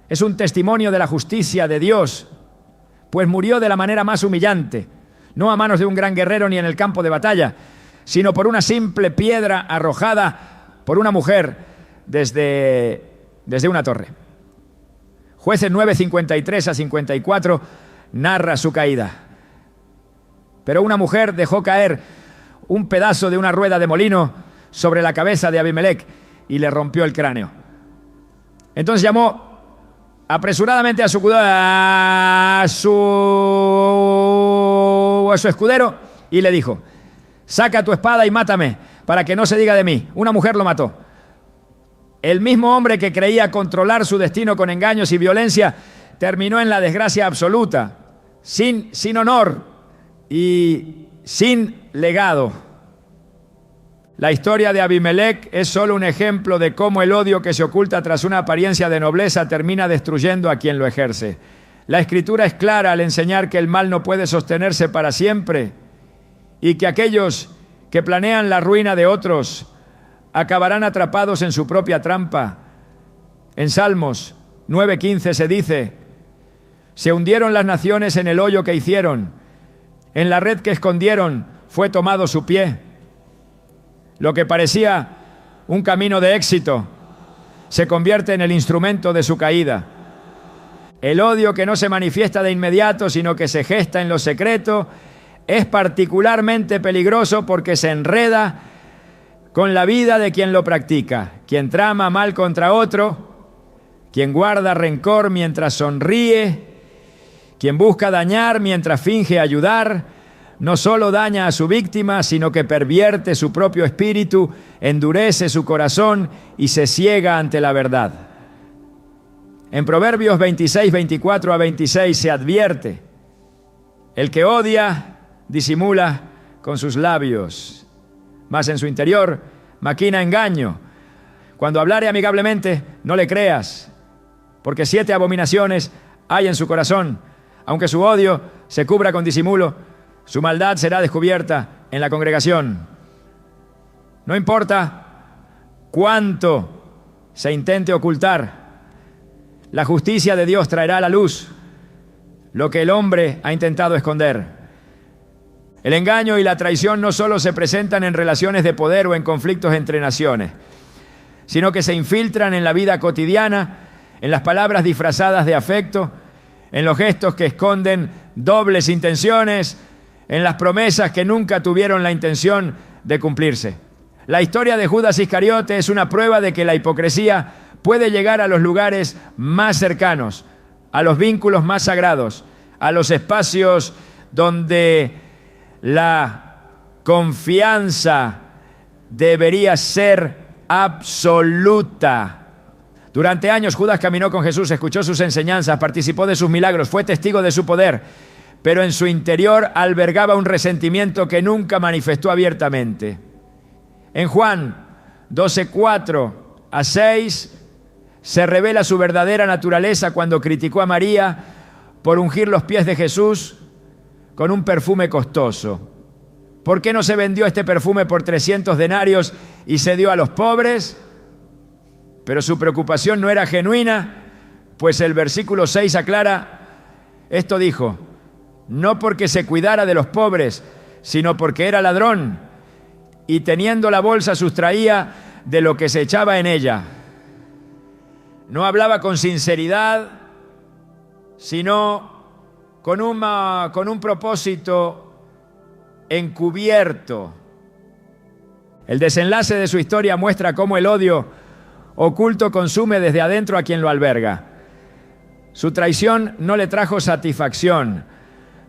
es un testimonio de la justicia de Dios, pues murió de la manera más humillante, no a manos de un gran guerrero ni en el campo de batalla, sino por una simple piedra arrojada por una mujer desde una torre. Jueces 9, 53 a 54 narra su caída. Pero una mujer dejó caer un pedazo de una rueda de molino sobre la cabeza de Abimelech y le rompió el cráneo. Entonces llamó apresuradamente a su escudero y le dijo: saca tu espada y mátame, para que no se diga de mí. Una mujer lo mató. El mismo hombre que creía controlar su destino con engaños y violencia terminó en la desgracia absoluta, sin honor y sin legado. La historia de Abimelech es solo un ejemplo de cómo el odio que se oculta tras una apariencia de nobleza termina destruyendo a quien lo ejerce. La Escritura es clara al enseñar que el mal no puede sostenerse para siempre y que aquellos que planean la ruina de otros acabarán atrapados en su propia trampa. En Salmos 9:15 se dice: se hundieron las naciones en el hoyo que hicieron, en la red que escondieron fue tomado su pie. Lo que parecía un camino de éxito se convierte en el instrumento de su caída. El odio que no se manifiesta de inmediato, sino que se gesta en lo secreto, es particularmente peligroso porque se enreda con la vida de quien lo practica. Quien trama mal contra otro, quien guarda rencor mientras sonríe, quien busca dañar mientras finge ayudar, no solo daña a su víctima, sino que pervierte su propio espíritu, endurece su corazón y se ciega ante la verdad. En Proverbios 26, 24 a 26 se advierte: el que odia disimula con sus labios, mas en su interior maquina engaño. Cuando hablare amigablemente, no le creas, porque 7 abominaciones hay en su corazón. Aunque su odio se cubra con disimulo, su maldad será descubierta en la congregación. No importa cuánto se intente ocultar, la justicia de Dios traerá a la luz lo que el hombre ha intentado esconder. El engaño y la traición no solo se presentan en relaciones de poder o en conflictos entre naciones, sino que se infiltran en la vida cotidiana, en las palabras disfrazadas de afecto, en los gestos que esconden dobles intenciones, en las promesas que nunca tuvieron la intención de cumplirse. La historia de Judas Iscariote es una prueba de que la hipocresía puede llegar a los lugares más cercanos, a los vínculos más sagrados, a los espacios donde la confianza debería ser absoluta. Durante años Judas caminó con Jesús, escuchó sus enseñanzas, participó de sus milagros, fue testigo de su poder, pero en su interior albergaba un resentimiento que nunca manifestó abiertamente. En Juan 12, 4 a 6 se revela su verdadera naturaleza cuando criticó a María por ungir los pies de Jesús con un perfume costoso. ¿Por qué no se vendió este perfume por 300 denarios y se dio a los pobres? Pero su preocupación no era genuina, pues el versículo 6 aclara: esto dijo, no porque se cuidara de los pobres, sino porque era ladrón, y teniendo la bolsa sustraía de lo que se echaba en ella. No hablaba con sinceridad, sino con un propósito encubierto. El desenlace de su historia muestra cómo el odio oculto consume desde adentro a quien lo alberga. Su traición no le trajo satisfacción,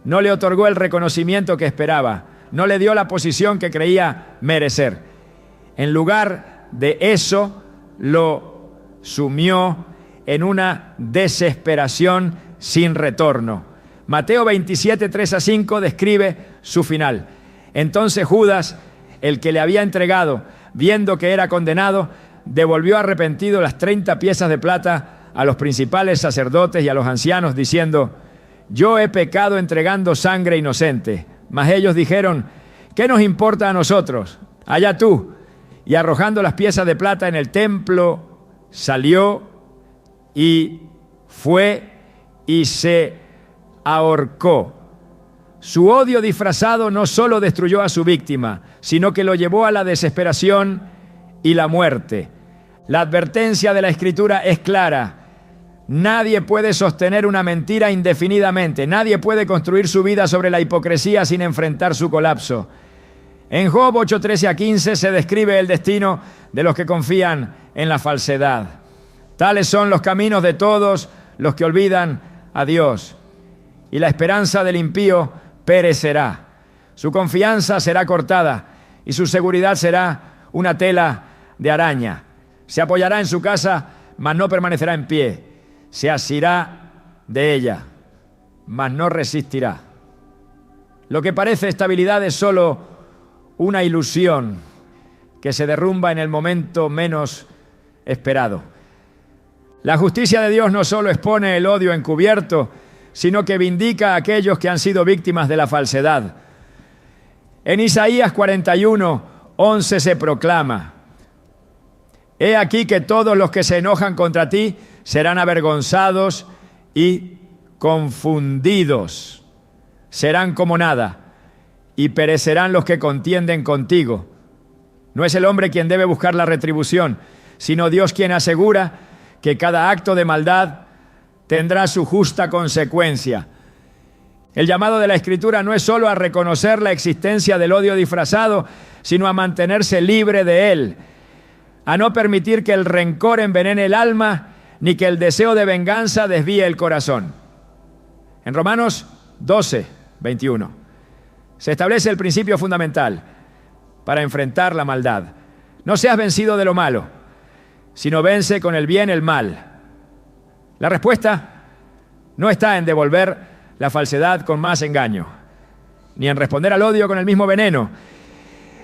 no le otorgó el reconocimiento que esperaba, no le dio la posición que creía merecer. En lugar de eso, lo sumió en una desesperación sin retorno. Mateo 27, 3 a 5 describe su final. Entonces Judas, el que le había entregado, viendo que era condenado, devolvió arrepentido las 30 piezas de plata a los principales sacerdotes y a los ancianos, diciendo: yo he pecado entregando sangre inocente. Mas ellos dijeron: ¿qué nos importa a nosotros? Allá tú. Y arrojando las piezas de plata en el templo, salió y fue y se ahorcó. Su odio disfrazado no solo destruyó a su víctima, sino que lo llevó a la desesperación y la muerte. La advertencia de la Escritura es clara: Nadie puede sostener una mentira indefinidamente. Nadie puede construir su vida sobre la hipocresía sin enfrentar su colapso. En Job 8:13-15 se describe el destino de los que confían en la falsedad. Tales son los caminos de todos los que olvidan a Dios. Y la esperanza del impío perecerá. Su confianza será cortada y su seguridad será una tela de araña. Se apoyará en su casa, mas no permanecerá en pie. Se asirá de ella, mas no resistirá. Lo que parece estabilidad es solo una ilusión que se derrumba en el momento menos esperado. La justicia de Dios no solo expone el odio encubierto, sino que vindica a aquellos que han sido víctimas de la falsedad. En Isaías 41:11 se proclama: He aquí que todos los que se enojan contra ti serán avergonzados y confundidos. Serán como nada y perecerán los que contienden contigo. No es el hombre quien debe buscar la retribución, sino Dios quien asegura que cada acto de maldad tendrá su justa consecuencia. El llamado de la Escritura no es solo a reconocer la existencia del odio disfrazado, sino a mantenerse libre de él, a no permitir que el rencor envenene el alma, ni que el deseo de venganza desvíe el corazón. En Romanos 12:21 se establece el principio fundamental para enfrentar la maldad. No seas vencido de lo malo, sino vence con el bien el mal. La respuesta no está en devolver la falsedad con más engaño, ni en responder al odio con el mismo veneno,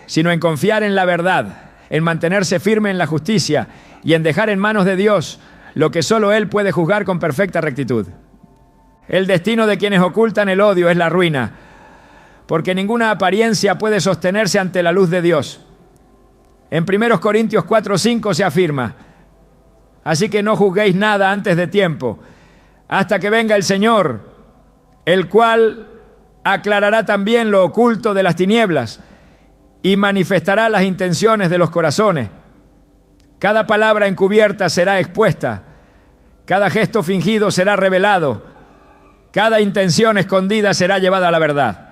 sino en confiar en la verdad, en mantenerse firme en la justicia y en dejar en manos de Dios lo que solo Él puede juzgar con perfecta rectitud. El destino de quienes ocultan el odio es la ruina, porque ninguna apariencia puede sostenerse ante la luz de Dios. En 1 Corintios 4:5 se afirma: Así que no juzguéis nada antes de tiempo, hasta que venga el Señor, el cual aclarará también lo oculto de las tinieblas y manifestará las intenciones de los corazones. Cada palabra encubierta será expuesta, cada gesto fingido será revelado, cada intención escondida será llevada a la verdad.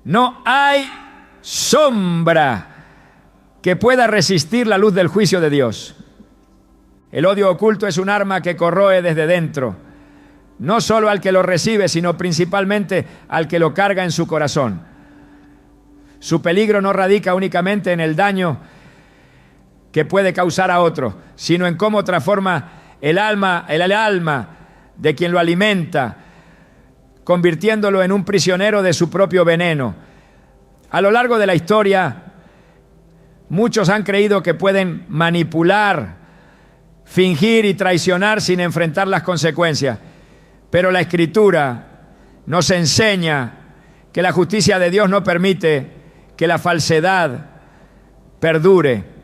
No hay sombra que pueda resistir la luz del juicio de Dios. El odio oculto es un arma que corroe desde dentro, no solo al que lo recibe, sino principalmente al que lo carga en su corazón. Su peligro no radica únicamente en el daño que puede causar a otro, sino en cómo transforma el alma de quien lo alimenta, convirtiéndolo en un prisionero de su propio veneno. A lo largo de la historia, muchos han creído que pueden manipular, fingir y traicionar sin enfrentar las consecuencias. Pero la Escritura nos enseña que la justicia de Dios no permite que la falsedad perdure.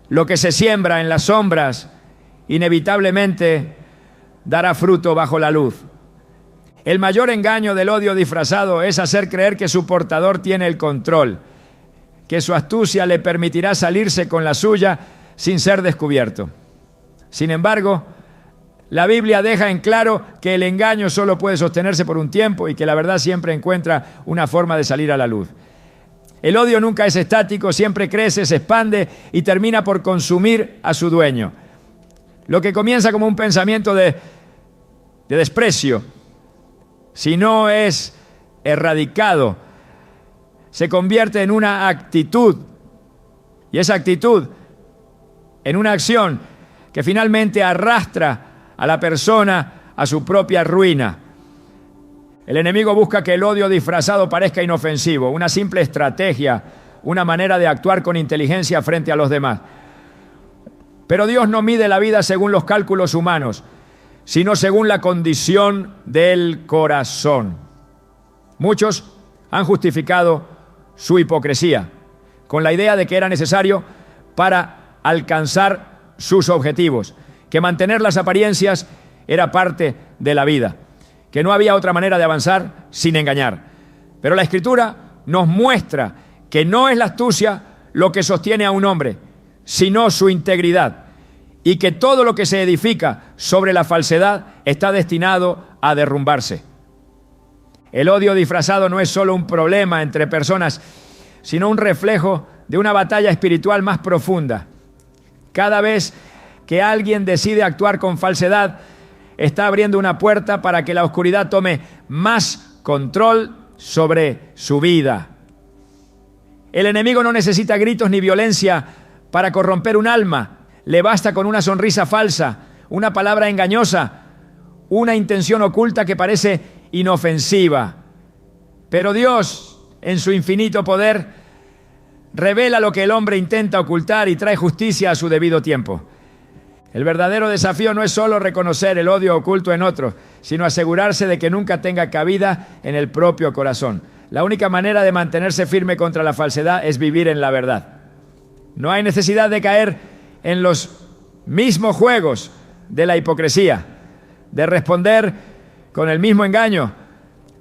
Lo que se siembra en las sombras inevitablemente dará fruto bajo la luz. El mayor engaño del odio disfrazado es hacer creer que su portador tiene el control, que su astucia le permitirá salirse con la suya sin ser descubierto. Sin embargo, la Biblia deja en claro que el engaño solo puede sostenerse por un tiempo y que la verdad siempre encuentra una forma de salir a la luz. El odio nunca es estático, siempre crece, se expande y termina por consumir a su dueño. Lo que comienza como un pensamiento de desprecio, si no es erradicado, se convierte en una actitud, y esa actitud en una acción que finalmente arrastra a la persona a su propia ruina. El enemigo busca que el odio disfrazado parezca inofensivo, una simple estrategia, una manera de actuar con inteligencia frente a los demás. Pero Dios no mide la vida según los cálculos humanos, sino según la condición del corazón. Muchos han justificado su hipocresía con la idea de que era necesario para alcanzar sus objetivos, que mantener las apariencias era parte de la vida, que no había otra manera de avanzar sin engañar. Pero la Escritura nos muestra que no es la astucia lo que sostiene a un hombre, sino su integridad, y que todo lo que se edifica sobre la falsedad está destinado a derrumbarse. El odio disfrazado no es solo un problema entre personas, sino un reflejo de una batalla espiritual más profunda. Cada vez que alguien decide actuar con falsedad, está abriendo una puerta para que la oscuridad tome más control sobre su vida. El enemigo no necesita gritos ni violencia para corromper un alma. Le basta con una sonrisa falsa, una palabra engañosa, una intención oculta que parece inofensiva. Pero Dios, en su infinito poder, revela lo que el hombre intenta ocultar y trae justicia a su debido tiempo. El verdadero desafío no es solo reconocer el odio oculto en otros, sino asegurarse de que nunca tenga cabida en el propio corazón. La única manera de mantenerse firme contra la falsedad es vivir en la verdad. No hay necesidad de caer en los mismos juegos de la hipocresía, de responder con el mismo engaño,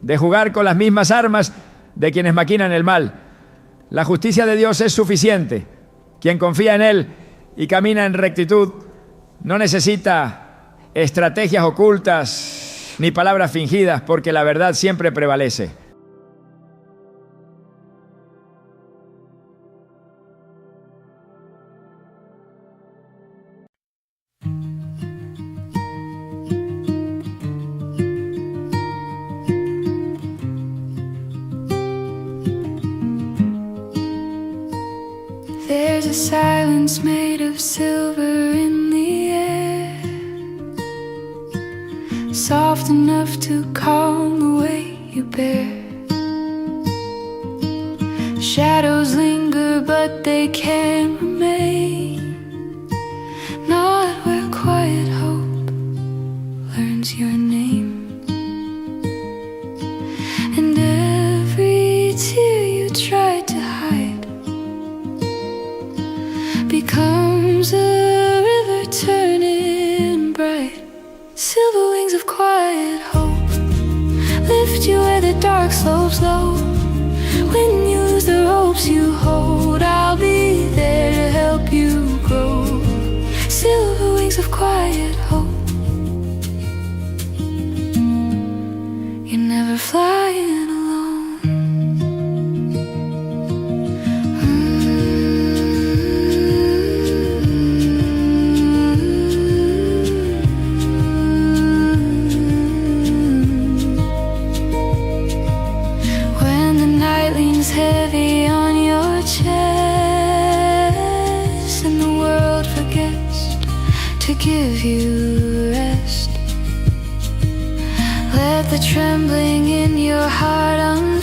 de jugar con las mismas armas de quienes maquinan el mal. La justicia de Dios es suficiente. Quien confía en Él y camina en rectitud no necesita estrategias ocultas ni palabras fingidas, porque la verdad siempre prevalece. There's a silence made of silver in the air, soft enough to calm the way you bear. Shadows linger, but they can remain, not where quiet hope learns your name. And every tear you tried to hide becomes a river turning bright. Silver wings of quiet hope lift you where the dark slopes low. When you lose the ropes you hold, I'll be there to help you grow. Silver wings of quiet hope. You're never flying alone. Heavy on your chest and the world forgets to give you rest. Let the trembling in your heart unfold.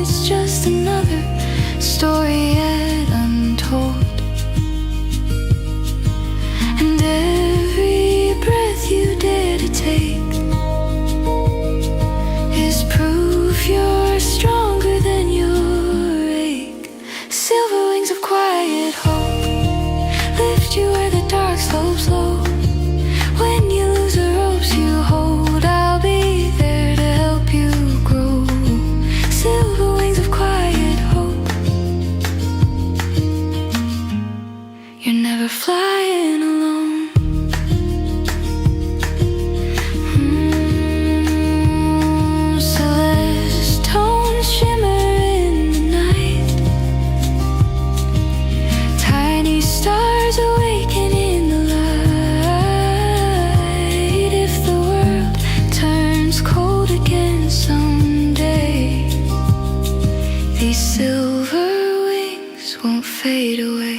It's just another story yet untold. And every breath you dare to take is proof you're stronger than your ache. Silver wings of quiet hope lift you where the dark slopes low. When you lose the ropes you hold, I'll be there to help you grow. Silver wings of quiet hope. You're never flying alone. Fade away.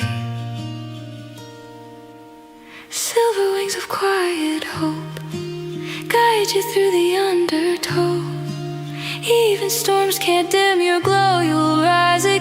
Silver wings of quiet hope guide you through the undertow. Even storms can't dim your glow. You'll rise again.